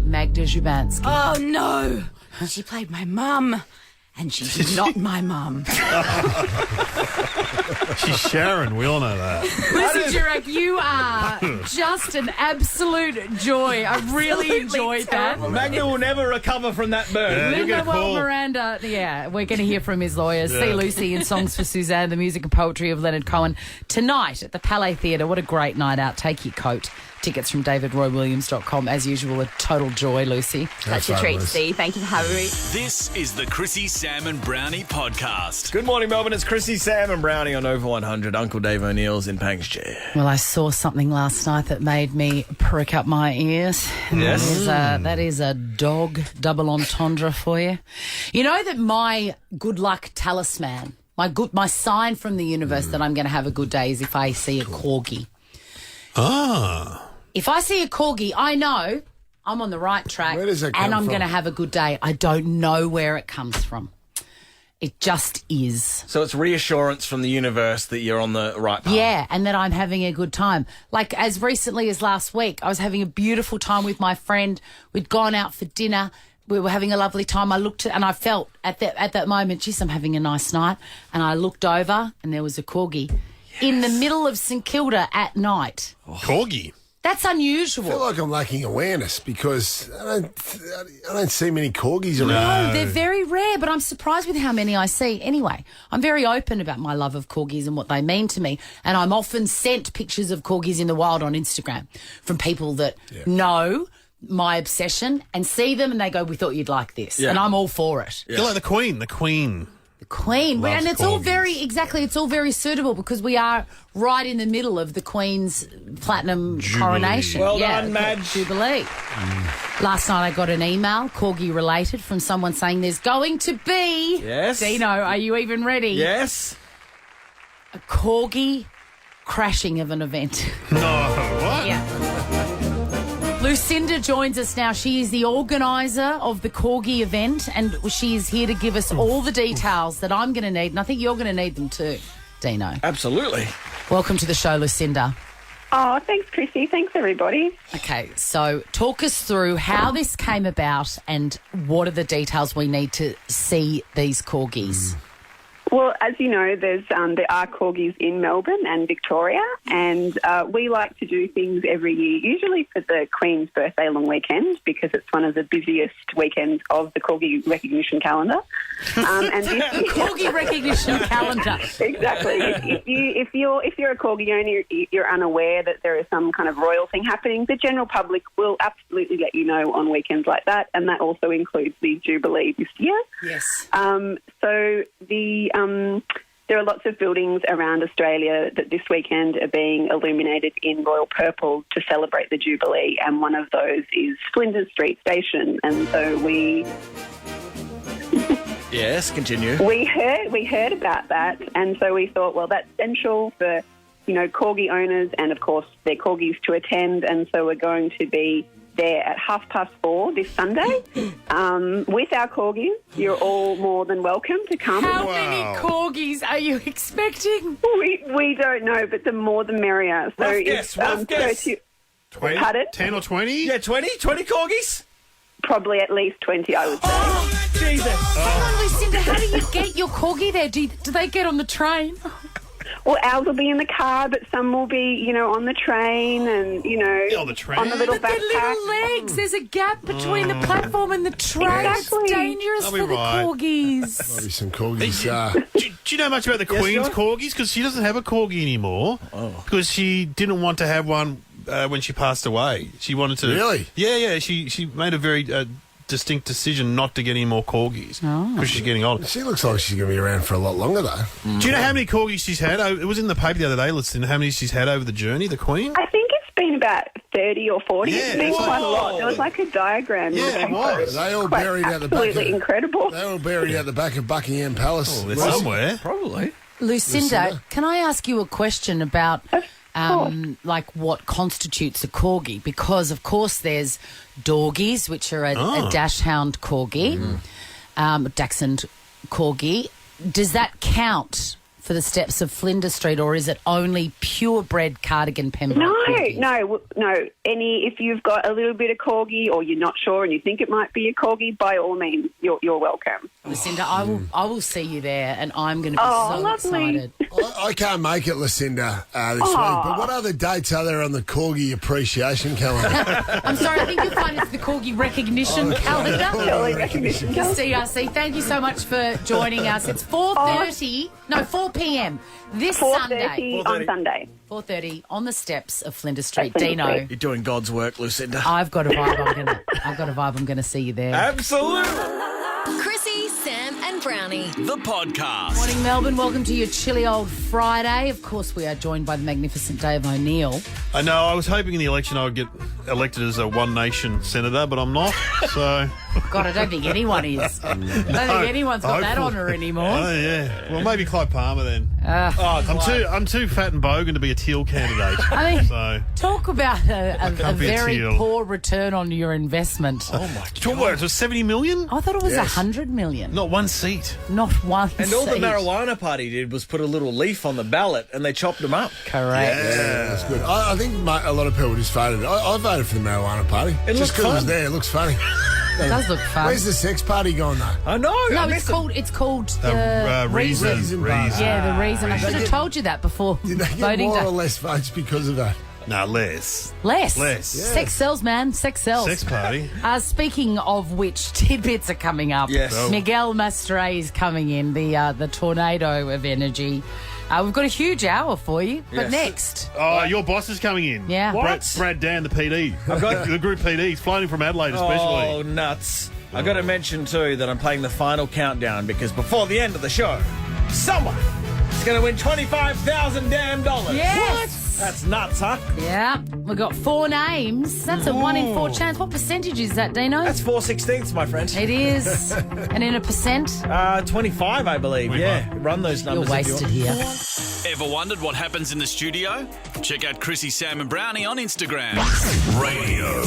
Magda Jubanski. Oh no. She played my mum. And she's not my mum. She's Sharon. We all know that. Listen, Durack, you are just an absolute joy. I really enjoyed that. Magna will never recover from that burn. Yeah, you'll get a Linda call. Miranda, yeah, we're going to hear from his lawyers. Yeah. See Lucy in Songs for Suzanne, the music and poetry of Leonard Cohen. Tonight at the Palais Theatre. What a great night out. Take your coat. Tickets from davidroywilliams.com. As usual, a total joy, Lucy. Such a treat to see. Thank you for having me. This is the Chrissie, Sam and Brownie podcast. Good morning, Melbourne. It's Chrissie, Sam and Brownie on Over 100. Uncle Dave O'Neill's in Pank's chair. Well, I saw something last night that made me prick up my ears. Yes. That is a dog double entendre for you. You know that my good luck talisman, my sign from the universe that I'm going to have a good day is if I see a corgi. Ah. If I see a corgi, I know I'm on the right track Where does that come and I'm from? going to have a good day. I don't know where it comes from. It just is. So it's reassurance from the universe that you're on the right path. Yeah, and that I'm having a good time. Like as recently as last week, I was having a beautiful time with my friend. We'd gone out for dinner. We were having a lovely time. I looked at, and I felt at that moment, geez, I'm having a nice night. And I looked over and there was a corgi in the middle of St Kilda at night. Corgi. That's unusual. I feel like I'm lacking awareness because I don't see many corgis around. No, they're very rare, but I'm surprised with how many I see. Anyway, I'm very open about my love of corgis and what they mean to me, and I'm often sent pictures of corgis in the wild on Instagram from people that know my obsession and see them and they go, we thought you'd like this. Yeah. And I'm all for it. You're like the Queen. The Queen. Queen. Loves And it's all corgis. it's all very suitable because we are right in the middle of the Queen's Platinum Jubilee. coronation. Well done, Madge. Jubilee. Last night I got an email, corgi related, from someone saying there's going to be... Yes. Dino, are you even ready? Yes. A corgi crashing of an event. No, what? Yeah. Lucinda joins us now. She is the organiser of the Corgi event and she is here to give us all the details that I'm going to need, and I think you're going to need them too, Dino. Absolutely. Welcome to the show, Lucinda. Oh, thanks, Chrissy. Thanks, everybody. Okay, so talk us through how this came about and what are the details we need to see these corgis. Well, as you know, there are corgis in Melbourne and Victoria, and we like to do things every year, usually for the Queen's birthday long weekend, because it's one of the busiest weekends of the corgi recognition calendar. And this Corgi recognition calendar. Exactly. If you're a corgi owner, you're unaware that there is some kind of royal thing happening, the general public will absolutely let you know on weekends like that, and that also includes the Jubilee this year. Yes. There are lots of buildings around Australia that this weekend are being illuminated in royal purple to celebrate the Jubilee, and one of those is Flinders Street Station. And so Yes, continue. we heard about that, and so we thought, well, that's essential for, corgi owners and, of course, their corgis to attend, and so we're going to be there at 4:30 this Sunday with our corgis. You're all more than welcome to come. How many corgis are you expecting? We don't know, but the more the merrier. So Rough guess. 20? Pardon? 10 or 20? Yeah, 20 corgis? Probably at least 20, I would say. Oh, Jesus. Hang on, Lucinda, how do you get your corgi there? Do they get on the train? Well, ours will be in the car, but some will be, on the train and, on the train? on the little But backpack. they're little legs. There's a gap between the platform and the train. Exactly. It's dangerous I'll for be the right. corgis. Maybe some corgis. Do you know much about the Queen's John? corgis? Because she doesn't have a corgi anymore. Because she didn't want to have one when she passed away. She wanted to... Really? Yeah. She made a very distinct decision not to get any more corgis because she's getting older. She looks like she's going to be around for a lot longer, though. Do you know how many corgis she's had? It was in the paper the other day, listing how many she's had over the journey, the Queen. I think it's been about 30 or 40. Yeah, It's been it's quite a like- lot. There was like a diagram. Yeah, in the it paper. was. They all Quite buried at the back. absolutely incredible. They all buried at the back of Buckingham Palace. They're somewhere. Probably. Lucinda, can I ask you a question about like what constitutes a corgi? Because, of course, there's dorgies, which are a dachshund corgi, dachshund corgi. Does that count for the steps of Flinders Street, or is it only purebred cardigan Pembrokes corgis? No. If you've got a little bit of corgi or you're not sure and you think it might be a corgi, by all means, you're welcome. Lucinda, I will see you there, and I'm going to be so lovely. excited. I can't make it, Lucinda, this week. But what other dates are there on the Corgi appreciation calendar? I'm sorry, I think you'll find it's the Corgi recognition calendar. Recognition calendar. CRC, thank you so much for joining us. It's 4 p.m. this 4:30 Sunday. on Sunday. 4:30 on the steps of Flinders Street. Flinders Dino, Street. You're doing God's work, Lucinda. I've got a vibe. I'm gonna see you there. Absolutely. Chrissie, Sam and Brownie. The podcast. Morning, Melbourne. Welcome to your chilly old Friday. Of course, we are joined by the magnificent Dave O'Neill. I know. I was hoping in the election I would get elected as a One Nation senator, but I'm not. So. God, I don't think anyone is. I don't think anyone's got that honour anymore. Oh yeah. Well, maybe Clive Palmer then. I'm too fat and bogan to be a teal candidate. I mean, so. talk about a can't be a very teal. poor return on your investment. Oh my God! It was 70 million. I thought it was 100 million. Not one seat. Not one. And all the seat. marijuana party did was put a little leaf on the ballot, and they chopped them up. Correct. Yeah, that's good. I think a lot of people just voted. I voted for the marijuana party. It Just looks because it was fun. there, it looks funny. It does look fun. Where's the sex party gone, though? I know. No, I it's missed it. called the Reason. Reason. Yeah, the reason. I should have told you that before Did they get voting more day. or less votes because of that? No, less. Less. Yeah. Sex sells, man. Sex sells. Sex party. Speaking of which, tidbits are coming up. Yes. Oh. Miguel Maestre is coming in, the tornado of energy. We've got a huge hour for you, but Yes. next. Oh, your boss is coming in. Yeah. Brad Dan, the PD. I've got the group PD. He's flown in from Adelaide, especially. Oh, nuts. I've got to mention, too, that I'm playing the final countdown because before the end of the show, someone is going to win $25,000 damn dollars. Yes. That's nuts, huh? Yeah. We've got 4 names. That's a 1 in 4 chance. What percentage is that, Dino? That's 4/16, my friend. It is. And in a percent? 25, I believe. Yeah. Run those You're numbers. wasted if you here. want. Ever wondered what happens in the studio? Check out Chrissie, Sam and Brownie on Instagram. Radio.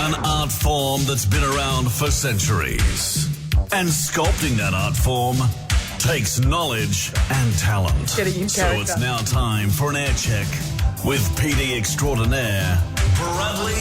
An art form that's been around for centuries. And sculpting that art form takes knowledge and talent. Getting in So character. it's now time for an air check with PD extraordinaire, Bradley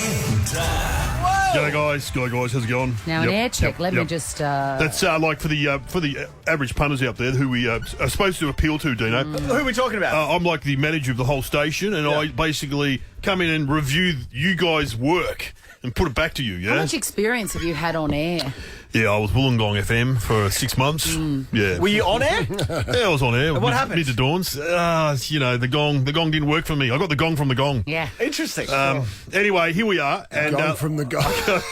Dan. G'day guys, how's it going? Now, an air check. Let me just... That's like for the average punters out there who we are supposed to appeal to, Dino. Who are we talking about? I'm like the manager of the whole station, and I basically come in and review you guys' work and put it back to you. How Yeah, much experience have you had on air? yeah. I was Wollongong FM for 6 months. Yeah, Were you on air? yeah, I was on air. what happened? Mid to dawns. The gong didn't work for me. I got the gong from the gong. Yeah. Interesting. Anyway, here we are, and Gone from the guy.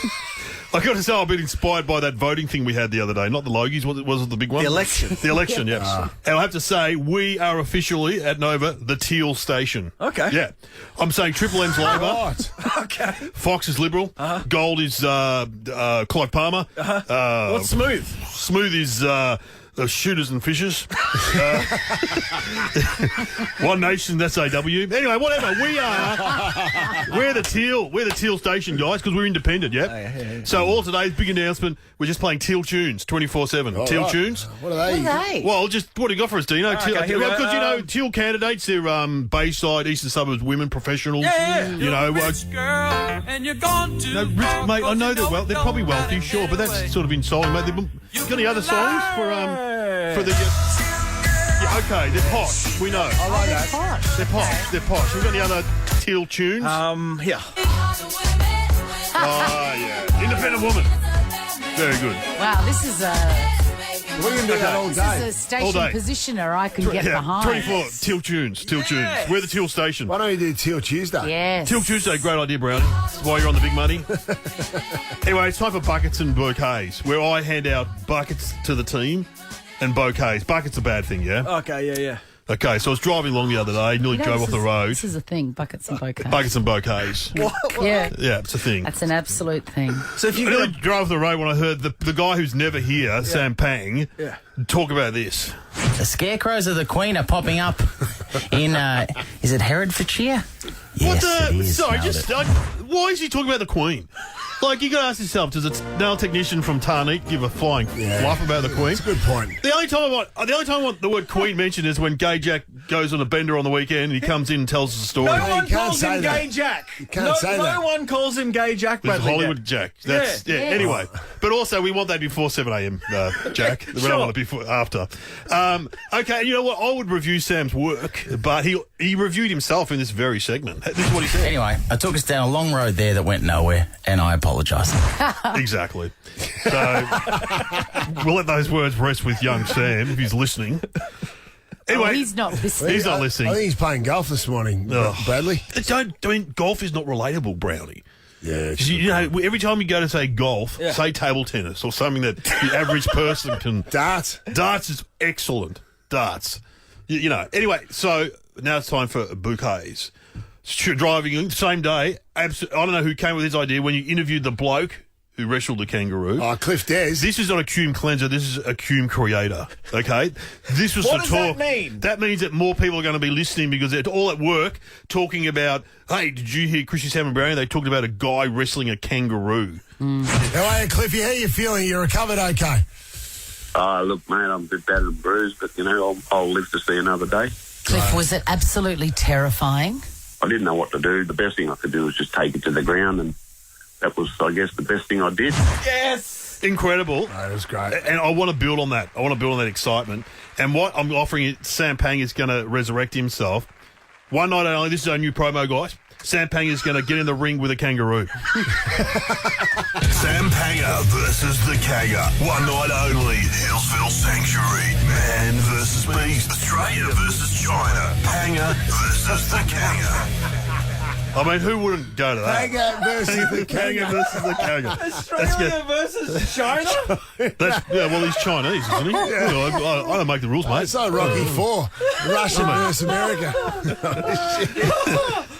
I got to say, I've been inspired by that voting thing we had the other day. Not the Logies, was it the big one? The election. The election, yes. And I have to say, we are officially at Nova the teal station. Okay. Yeah. I'm saying Triple M's Labor. Right. Okay. Fox is Liberal. Gold is Clive Palmer. What's smooth? Smooth is Shooters and Fishers. One Nation, that's AW. Anyway, whatever. We're the teal station, guys, because we're independent, yeah? So all today's big announcement, we're just playing teal tunes 24/7. Teal right. tunes. What are they? Well, just what do you got for us, Dino? Okay, here we go. Because teal candidates, they're Bayside, Eastern Suburbs women professionals. Yeah. You know, Girl, and you're gone too no, rich, mate, I know they're they're probably wealthy, sure, but that's sort of insulting, mate. You got any other songs for the? Yeah, okay, they're posh. We know. I like that. They're posh. They're posh. We got any other teal tunes? Yeah. Oh yeah, Independent Woman. Very good. Wow, this is We're going to do that all this day. is a station All day. positioner I can get behind. 24 teal tunes. We're the teal station. Why don't we do Teal Tuesday? Yes. Teal Tuesday, great idea, Brownie. That's why you're on the big money. Anyway, it's time for buckets and bouquets, where I hand out buckets to the team and bouquets. Buckets a bad thing, yeah? Okay, yeah. Okay, so I was driving along the other day, nearly You know, drove this off the is- road. This is a thing, buckets and bouquets. Buckets and bouquets. Yeah, Yeah, it's a thing. that's an absolute thing. So if I you nearly drove off the road when I heard the guy who's never here, Sam Pang, talk about this. The scarecrows of the Queen are popping up in, is it Herefordshire? What Yes, the? it is. Sorry, Nailed just it. why is he talking about the Queen? Like, you got to ask yourself, does a nail technician from Tarneek give a flying fluff about the Queen? That's a good point. The only time I want the word Queen mentioned is when Gay Jack goes on a bender on the weekend and he comes in and tells us a story. No one calls him Gay Jack. You can't say that. No one calls him Gay Jack. It's Hollywood Jack. That's, Anyway, but also we want that before 7 a.m, Jack. We don't want it before after. Okay, you know what? I would review Sam's work, but he reviewed himself in this very segment. This is what he said. Anyway, I took us down a long road there that went nowhere, and I apologise. Exactly. So we'll let those words rest with young Sam if he's listening. Anyway, he's not listening. He's not listening. I think he's playing golf this morning, Bradley. Golf is not relatable, Brownie. Yeah, you know, every time you go to say golf, say table tennis or something that the average person can. Darts. Darts is excellent. Darts. You know. Anyway, so now it's time for bouquets. Driving same day. I don't know who came with this idea when you interviewed the bloke who wrestled the kangaroo. Oh, Cliff Des. This is not a cume cleanser. This is a cume creator. Okay. This was what the does talk. that mean? That means that more people are going to be listening because they're all at work talking about. Hey, did you hear Chrissie, Sam and Brownie? They talked about a guy wrestling a kangaroo. How are you, Cliffy? How you feeling? You recovered okay? Look, mate, I'm a bit battered and bruised, but, you know, I'll live to see another day. Cliff, was it absolutely terrifying? I didn't know what to do. The best thing I could do was just take it to the ground, and that was, I guess, the best thing I did. Yes! Incredible. That was great. And I want to build on that. I want to build on that excitement. And what I'm offering, Sam Pang is going to resurrect himself. One night only. This is our new promo, guys. Sam Pang is going to get in the ring with a kangaroo. Sam Panger versus the Kagger. One night only. Hillsville Sanctuary. Man versus beast. Australia versus China. Panger versus the Kagger. I mean, who wouldn't go to that? Panger versus the Panger versus the Kagger. Australia versus China? Well, he's Chinese, isn't he? Yeah. I don't make the rules, mate. It's like Rocky IV. Russia versus America.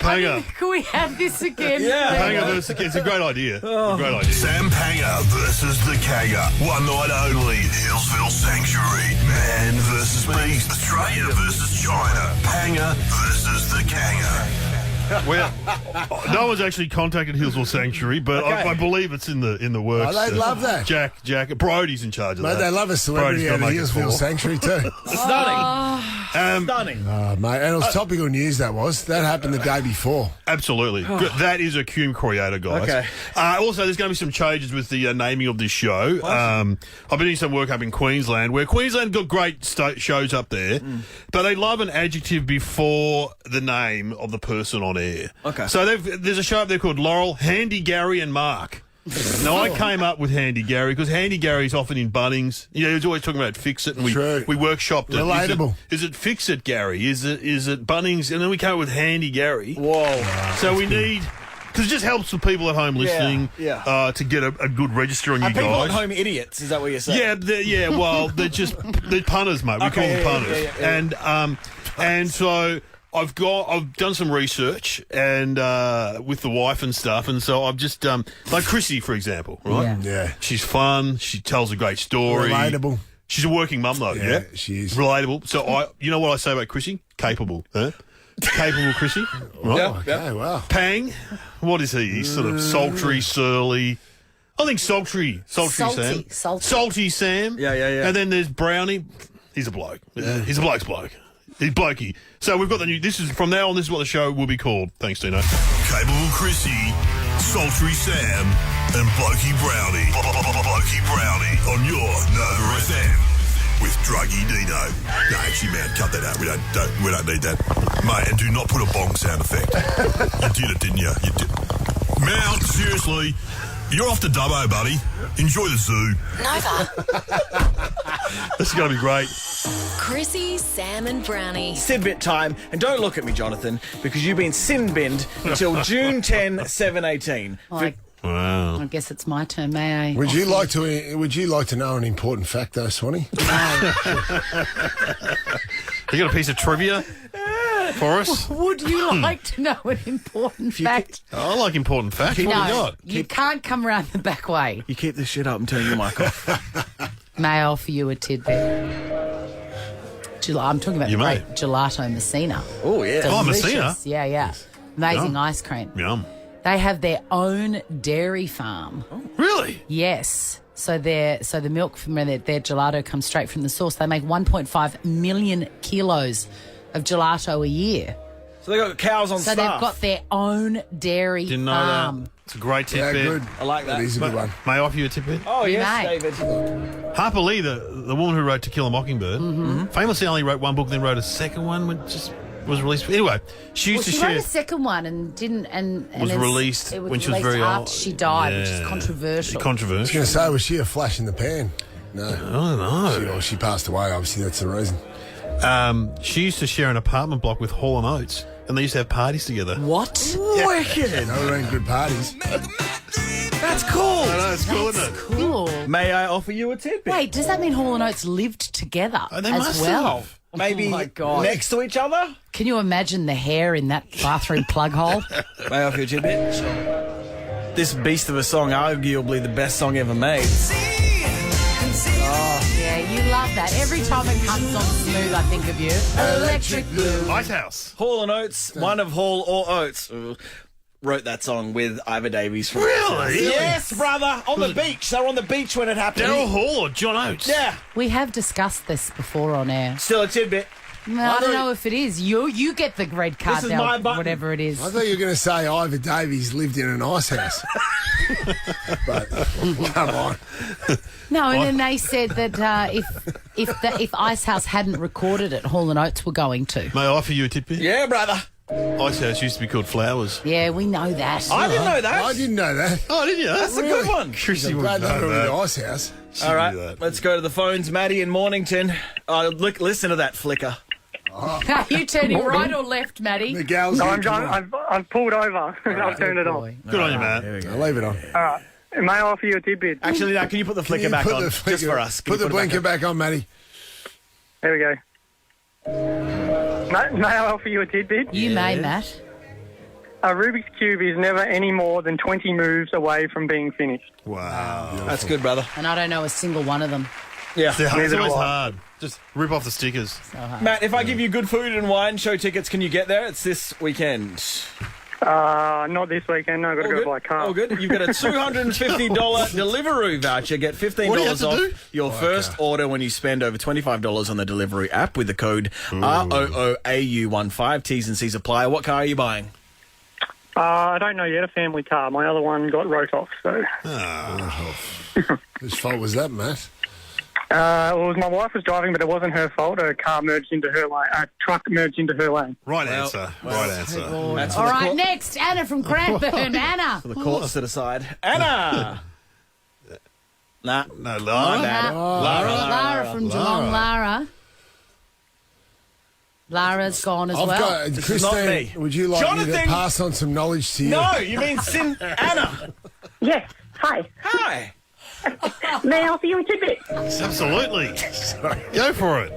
Panger. Can we have this again? Panger versus the Kagger. It's a great idea. Great idea. Sam Panger versus the Kagger. One night only. Hillsville Sanctuary. Man versus beast. Australia versus China. Panger versus the Kagger. Well, no one's actually contacted Hillsville Sanctuary, but I believe it's in the works. Oh, they'd love that. Jack, Brodie's in charge of Mate, that. they love a celebrity out of Hillsville Sanctuary too. Stunning. Stunning. Oh, mate, and it was topical news, that was. That happened the day before. Absolutely. That is a cume creator, guys. Okay. Also, there's going to be some changes with the naming of this show. I've been doing some work up in Queensland, where Queensland got great shows up there, but they love an adjective before the name of the person on air. Okay. So there's a show up there called Laurel, Handy Gary and Mark. Now, I came up with Handy Gary because Handy Gary's often in Bunnings. You know, he was always talking about Fix It, and we workshopped it. Relatable. Is it Fix It Gary? Is it Bunnings? And then we came up with Handy Gary. Whoa. So we need... Because it just helps the people at home listening to get a good register on you people guys. at home idiots? Is that what you're saying? Yeah. Well, they're punters, mate. We call them punters. Yeah. And so I've done some research and with the wife and stuff, and so I've just like Chrissie, for example, right? Yeah. She's fun. She tells a great story. Relatable. She's a working mum, though. Yeah, she is. Relatable. So you know what I say about Chrissie? Capable. Huh? Capable Chrissie. Right? Okay, wow. Pang, what is he? He's sort of sultry, surly. I think sultry Sam. Salty Sam. Yeah. And then there's Brownie. He's a bloke. He's a bloke's bloke. He's blokey. So we've got this is from now on, this is what the show will be called. Thanks, Dino. Capable Chrissie, sultry Sam, and blokey Brownie. Blokey Brownie on your Nova FM. With Druggy Dino. No, actually, man, cut that out. We don't need that, mate. And do not put a bong sound effect. You did it, didn't you? You did. Mount, seriously, you're off to Dubbo, buddy. Enjoy the zoo. Nova. This is going to be great. Chrissie, Sam and Brownie. Sin-bit time. And don't look at me, Jonathan, because you've been sin-binned until June 10, 7/18. Wow. I guess it's my turn, may I? Would you like to know an important fact, though, Swanee? You got a piece of trivia for us? Would you like to know an important fact? I like important facts. What do you got? You can't come around the back way. You keep this shit up and turn your mic off. May I offer you a tidbit? I'm talking about You the may. great gelato Messina. Oh, yeah. Oh, Delicious. Messina? Yeah. Amazing Yum. ice cream. Yum. They have their own dairy farm. Really? Yes. So the milk from their gelato comes straight from the source. They make 1.5 million kilos of gelato a year. So they got cows on So staff. they've got their own dairy Didn't know farm. that. It's a great Yeah, tidbit. good. I like that. That is a good one. May I offer you a tidbit? Oh, yes, Mate. David. Harper Lee, the woman who wrote To Kill a Mockingbird, famously only wrote one book, then wrote a second one, which just was released. Anyway, she used Well, she to wrote share. a second one and didn't and Was it's- released it when she was released very after old. she died, which is Yeah. controversial. I was going Controversial. to say, was she a flash in the pan? No. I don't know. She passed away, obviously, that's the reason. She used to share an apartment block with Hall & Oates, and they used to have parties together. What? Wicked. They were in good parties. That's cool. I know, it's cool, isn't it? Cool. May I offer you a tidbit? Wait, does that mean Hall & Oates lived together They as must well? have. Maybe Oh my God. next to each other? Can you imagine the hair in that bathroom plug hole? May I offer you a tidbit? This beast of a song, arguably the best song ever made. Yeah, you love that. Every time it comes on Smooth, I think of you. Electric Blue. Ice House. Hall and Oates, one of Hall or Oates, wrote that song with Ivor Davies. From Really? Yes, brother. On the beach. They were on the beach when it happened. Daryl Hall or John Oates? Yeah. We have discussed this before on air. Still a tidbit. I don't know if it is. You get the red card This is now, my button. whatever it is. I thought you were going to say Ivor Davies lived in an ice house. But, come on. No, and then they said that if Ice House hadn't recorded it, Hall and Oates were going to. May I offer you a tidbit? Yeah, brother. Ice House used to be called Flowers. Yeah, we know that. I didn't know that. I didn't know that. Oh, didn't you? That's a good one. Chrissie I'm would glad know they were in the that. ice house. All right, let's go to the phones. Maddie in Mornington. Listen to that flicker. Are you turning right or left, Maddie? Miguel's No, I've pulled over. I've turned it off. Good on you, Matt. I'll leave it on. All right. May I offer you a tidbit? Actually, now, can you put the flicker back on? Just for us. Can Put you the it blinker back back on, Matty. There we go. May I offer you a tidbit? You may, Matt. A Rubik's Cube is never any more than 20 moves away from being finished. Wow. on? That's good, brother. And I don't know a single one of them. Yeah. It's always hard. Just rip off the stickers. Matt, if I give you good food and wine show tickets, can you get there? It's this weekend. Not this weekend. No, I've got to go buy a car. Oh, good. You've got a $250 Deliveroo voucher. Get $15 What do you have to off do? your first order when you spend over $25 on the Deliveroo app with the code ROOAU15. T's and C's apply. What car are you buying? I don't know yet. A family car. My other one got wrote off. So Whose fault was that, Matt? my wife was driving, but it wasn't her fault. A car merged into her lane. A truck merged into her lane. Right answer. Right answer. That's for All the right, court- next, Anna from Cranbourne. Anna. for the courts to decide. Anna! Nah. No, Lara. Lara from Geelong. Lara's gone as I've well. got This is not Christine. me. Would you like me to Jonathan! pass on some knowledge to you? No, you mean Anna. Yes. Hi. Hi. May I offer you a tidbit? Absolutely. Go for it.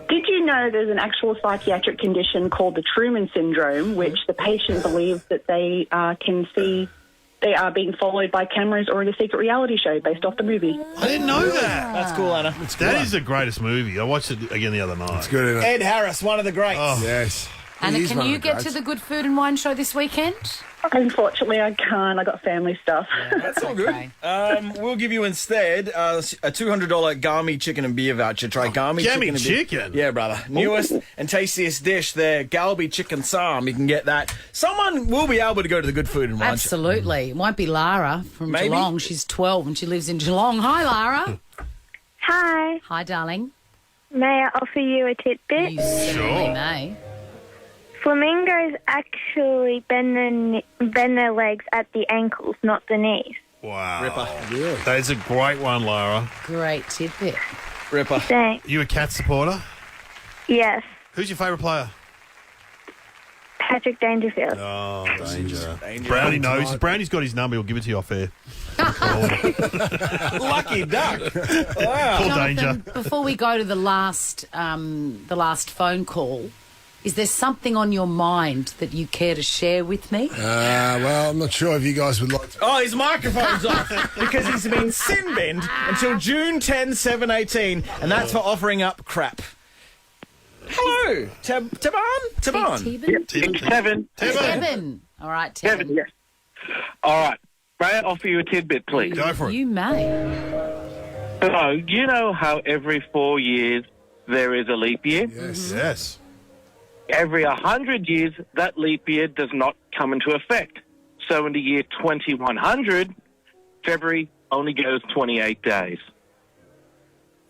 Did you know there's an actual psychiatric condition called the Truman Syndrome, which the patient believes that they can see they are being followed by cameras or in a secret reality show based off the movie? I didn't know that. That's cool, Anna. That is the greatest movie. I watched it again the other night. It's good, isn't it? Ed Harris, one of the greats. Oh. Yes. Anna, He is can one of you the get greats. to the Good Food and Wine show this weekend? Unfortunately, I can't. I got family stuff. That's all good. We'll give you instead a $200 Gami chicken and beer voucher. Try Gami Gami and beer. chicken? Yeah, brother. Newest and tastiest dish, their Galbi chicken sarm. You can get that. Someone will be able to go to the Good Food and Wine show. Absolutely. It might be Lara from Maybe. Geelong. She's 12 and she lives in Geelong. Hi, Lara. Hi. Hi, darling. May I offer you a tidbit? You certainly may. Flamingos actually bend their legs at the ankles, not the knees. Wow. Ripper. That's a great one, Lara. Great tidbit. Ripper. Thanks. You a cat supporter? Yes. Who's your favourite player? Patrick Dangerfield. Oh, Danger. Brownie knows. Brownie's got his number. He'll give it to you off air. Lucky duck. Wow. Poor Jonathan, Danger. before we go to the last phone call, is there something on your mind that you care to share with me? Well, I'm not sure if you guys would like to. Oh, his microphone's off because he's been sin-binned until June 10, 7/18, and that's for offering up crap. Hello, Taban? It's Tevin. Kevin. All right, Kevin. Yes. All right. May I offer you a tidbit, please? Go for it. You may. So, you know how every 4 years there is a leap year? Yes. Yes. Every 100 years, that leap year does not come into effect. So in the year 2100, February only goes 28 days.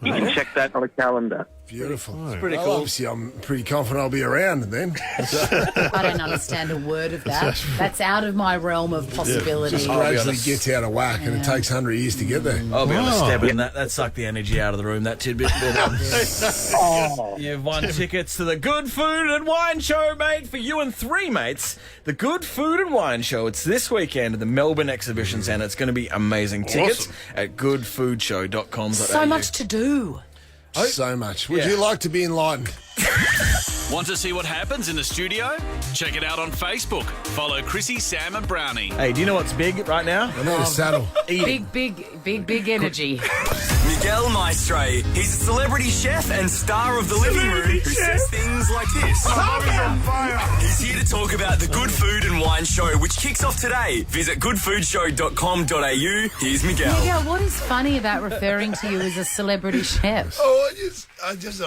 You can check that on a calendar. Beautiful. It's pretty Well, cool. Obviously, I'm pretty confident I'll be around then. I don't understand a word of that. That's out of my realm of possibility. Just gradually gets out of whack, and it takes 100 years to get there. I'll be honest, Stebbin, that sucked the energy out of the room, that tidbit. But, you've won tickets to the Good Food and Wine Show, mate, for you and 3 mates. The Good Food and Wine Show. It's this weekend at the Melbourne Exhibition Centre. It's going to be amazing. Tickets at goodfoodshow.com.au. So much to do. So much. Would you like to be enlightened? Want to see what happens in the studio? Check it out on Facebook. Follow Chrissie, Sam and Brownie. Hey, do you know what's big right now? I need a saddle. Big energy. Miguel Maestre. He's a celebrity chef and star of The Living Room who says things like this. He's here to talk about the Good Food and Wine Show, which kicks off today. Visit goodfoodshow.com.au. Here's Miguel. Miguel, what is funny about referring to you as a celebrity chef? Oh, I'm just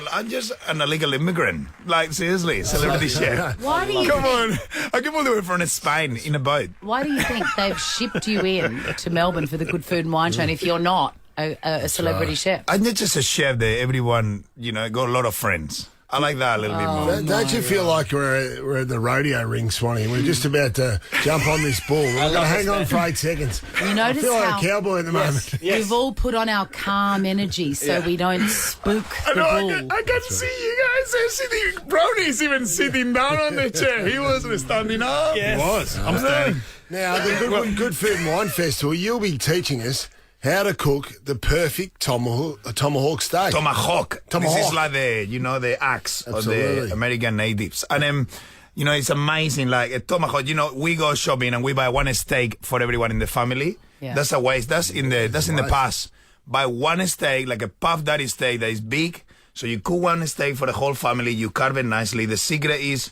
an illegal immigrant. Like, seriously, celebrity chef. Why do you Come think- on. I came all the way from Spain in a boat. Why do you think they've shipped you in to Melbourne for the Good Food and Wine Show and if you're not a celebrity chef? I'm not just a chef there. Everyone, got a lot of friends. I like that a little bit more. Don't you feel like we're at the rodeo ring, Swanee? We're just about to jump on this bull. We've got to hang on for 8 seconds. You notice I feel like how a cowboy at the moment. we've all put on our calm energy so we don't spook the bull. I can see you guys are sitting. Brownie's even sitting down on the chair. He wasn't standing up. He was. I'm standing. Now, the Good Food and Wine Festival, you'll be teaching us how to cook the perfect tomahawk steak. Tomahawk. This is like the axe of Absolutely. the American natives. And it's amazing. Like a tomahawk, we go shopping and we buy one steak for everyone in the family. Yeah. That's a waste. That's in the past. Buy one steak, like a Puff Daddy steak that is big. So you cook one steak for the whole family. You carve it nicely. The secret is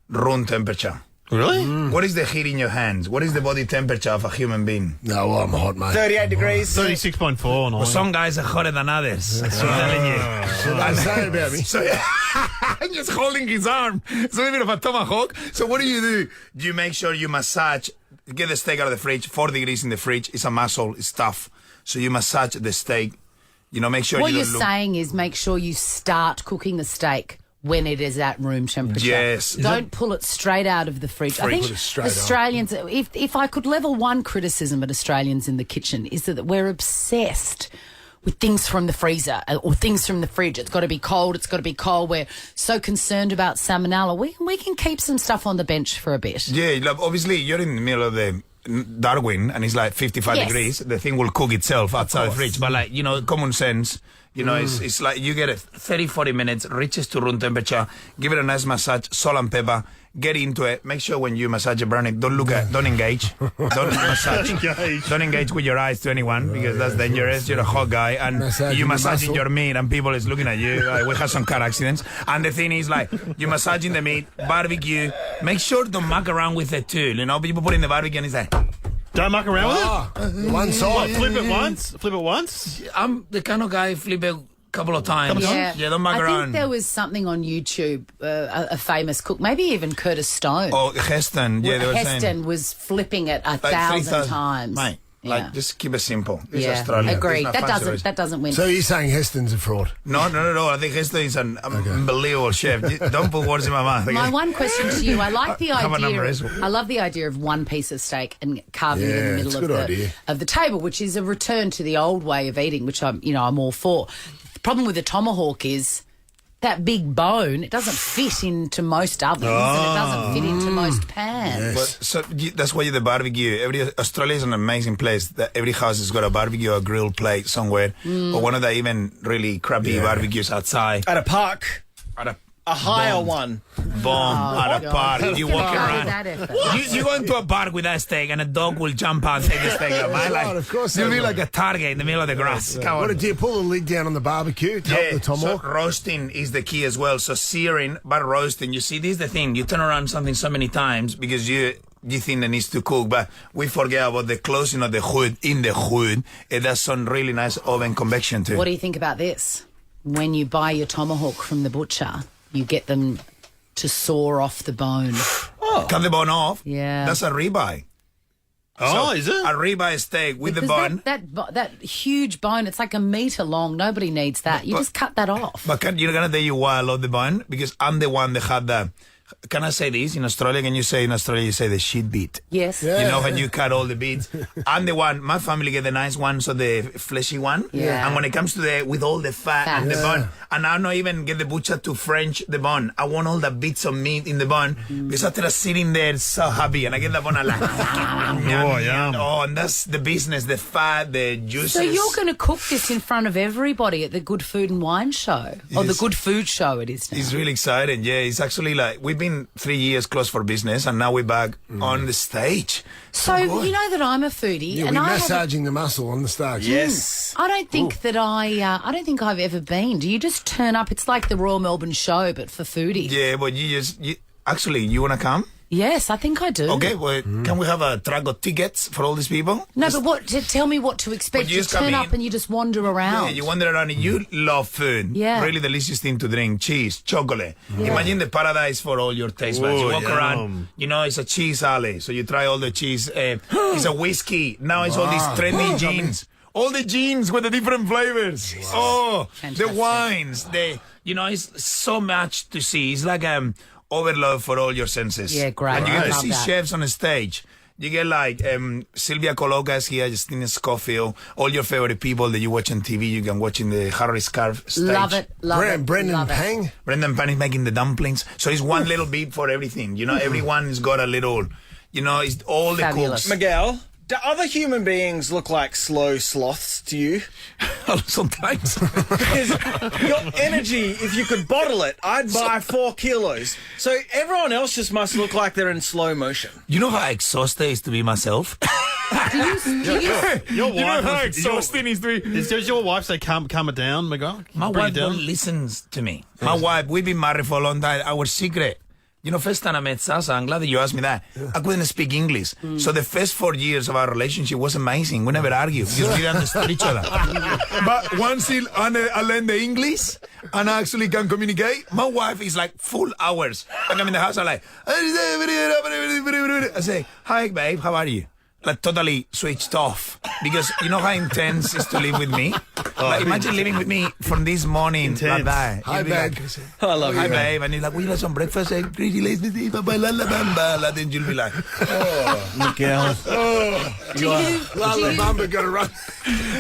room temperature. Really? What is the heat in your hands? What is the body temperature of a human being? No, I'm hot, mate. 38 degrees. 36.4. Well, some guys are hotter than others. That's what I'm telling you. What they say about me? So, I'm just holding his arm. It's a little bit of a tomahawk. So what do? You make sure you massage, get the steak out of the fridge, 4 degrees in the fridge. It's a muscle, it's tough. So you massage the steak, make sure What you you're don't look... saying is make sure you start cooking the steak when it is at room temperature. Yes. Don't pull it straight out of the fridge. I think Put it straight Australians, if I could level one criticism at Australians in the kitchen, is that we're obsessed with things from the freezer or things from the fridge. It's got to be cold. It's got to be cold. We're so concerned about salmonella. We can keep some stuff on the bench for a bit. Yeah, obviously you're in the middle of the Darwin and it's like 55 Yes. degrees. The thing will cook itself outside the fridge. But common sense, it's like you get it 30, 40 minutes, reaches to room temperature, give it a nice massage, salt and pepper, get into it. Make sure when you massage a brownie, don't engage. Don't massage. Don't engage with your eyes to anyone because that's dangerous. You're a hot guy and you massaging your meat and people is looking at you. We have some car accidents. And the thing is you massaging the meat, barbecue. Make sure don't muck around with it too. People put in the barbecue and it's like... Don't muck around with it? One side. Flip it once? I'm the kind of guy flip it a couple of times. Yeah, don't muck I around. think there was something on YouTube, a famous cook, maybe even Curtis Stone. Oh, Heston. Yeah, they were saying. Heston was flipping it 1,000 times. Mate, just keep it simple. It's Yeah, Australia. agreed. There's no fancy That doesn't win. So you're saying Heston's a fraud? No. I think Heston is an unbelievable chef. Don't put words in my mouth. My one question to you, I like the Have a number idea. as well. I love the idea of one piece of steak and carving it in the Yeah, middle it's a of good idea. the table, which is a return to the old way of eating, which I'm all for. The problem with the tomahawk is that big bone. It doesn't fit into most ovens and it doesn't fit into most pans. So that's why the barbecue. Australia is an amazing place. That every house has got a barbecue, a grill plate somewhere, or one of the even really crappy barbecues outside At a park. A higher one. At a park. You walk around. That effort. You go into a park with that steak and a dog will jump out and take the steak out. Right, of course You'll they be will. like a target in the middle of the grass. Come on. What do you pull the lid down on the barbecue to help the tomahawk? So roasting is the key as well. So searing, but roasting. You see, this is the thing. You turn around something so many times because you think that needs to cook, but we forget about the closing of the hood in the hood. It does some really nice oven convection too. What do you think about this? When you buy your tomahawk from the butcher, you get them to saw off the bone. Cut the bone off? Yeah. That's a ribeye. Oh, is it? A ribeye steak with Because the bone. that huge bone, it's like a metre long. Nobody needs that. You just cut that off. But you're going to tell you why I love the bone? Because I'm the one that had the... Can I say this? In Australia, can you say in Australia, you say the shit bit? Yes. You know, when you cut all the bits. I'm the one, my family get the nice one, so the fleshy one. Yeah. And when it comes to with all the fat and the bone, and I don't even get the butcher to French the bone. I want all the bits of meat in the bone. Because after sitting there so happy, and I get the bone, I'm like... Oh, and that's the business, the fat, the juices. So you're going to cook this in front of everybody at the Good Food and Wine Show? Or the Good Food Show it is now. It's really exciting, yeah. It's actually like, we've been 3 years closed for business, and now we're back on the stage. So you know that I'm a foodie, Yeah, and we're I massaging the muscle on the stage. I don't think that I don't think I've ever been. Do you just turn up? It's like the Royal Melbourne Show, but for foodies. Yeah, but actually, you want to come? Yes, I think I do. Okay, well, can we have a track of tickets for all these people? No, but tell me what to expect. But you You just come turn up in. and you just wander around. Yeah, you wander around and you love food. Yeah. Really delicious thing to drink. Cheese, chocolate. Yeah. Imagine the paradise for all your taste buds. You Oh, walk yum. around, you know, it's a cheese alley. So you try all the cheese. It's a whiskey. Now it's all these trendy jeans. All the jeans with the different flavors. Oh, the wines. It's so much to see. It's like overload for all your senses. Yeah, great. And you get to Love see that. chefs on the stage. You get like Sylvia Coloca is here, Justina Scofield, all your favorite people that you watch on TV. You can watch in the Harry Scarf stage. Love it, love it. Brendan love it. Pang. Brendan Pan is making the dumplings. So it's one little bit for everything. You know, everyone's got a little, it's all the Fabulous. cooks. Miguel, do other human beings look like slow sloths to you? Sometimes. Because your energy, if you could bottle it, I'd buy 4 kilos. So everyone else just must look like they're in slow motion. You know how exhausted it is to be myself? Your wife how was- exhausting is to be... Does your wife say, calm it down, Miguel? My Bring wife it down? won't listens to me. My wife, we've been married for a long time. Our secret, first time I met Sasa, I'm glad that you asked me that. I couldn't speak English. So the first 4 years of our relationship was amazing. We never argued because we understood each other. But once I learn the English and I actually can communicate, my wife is like full hours. I come in the house, I'm like, I say, hi, babe, how are you? Like totally switched off because you know how intense it is to live with me. Like imagine living with me from this morning like that. Hi, You'll be babe. like, I love you, hi, man. babe, and he's like, "We have some breakfast." Then you'll be like, Miguel. Lala Bamba got to run.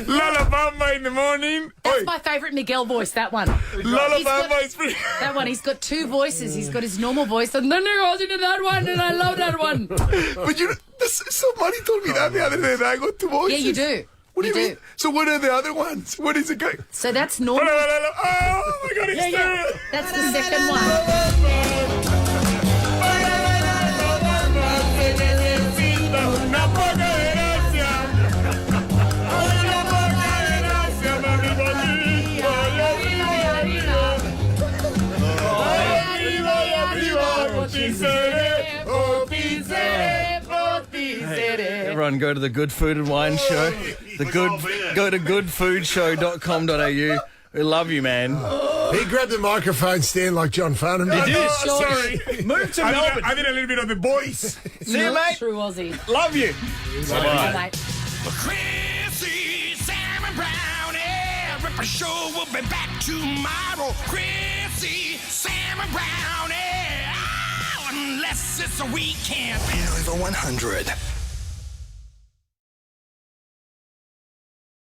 "Lalabamba in the morning." That's my favourite Miguel voice, that one. Lalabamba is pretty. That one, he's got 2 voices. He's got his normal voice, and then he goes into that one, and I love that one. But somebody told me that the other day that I got 2 voices. Yeah, you do. What do you mean? So what are the other ones? What is it going? So that's normal. Oh my God! It's there. That's the second one. Everyone go to the Good Food and Wine Show. Go to goodfoodshow.com.au. We love you, man. He grabbed the microphone stand like John Farnham. He did. Sorry. Move to Melbourne. I did a little bit of the voice. See you, mate. True Aussie. Love you. Bye, mate. Chrissie, Sam and Brownie. Ripper Show will be back tomorrow. Chrissie, Sam and Brownie. Oh, unless it's a weekend. Over 100.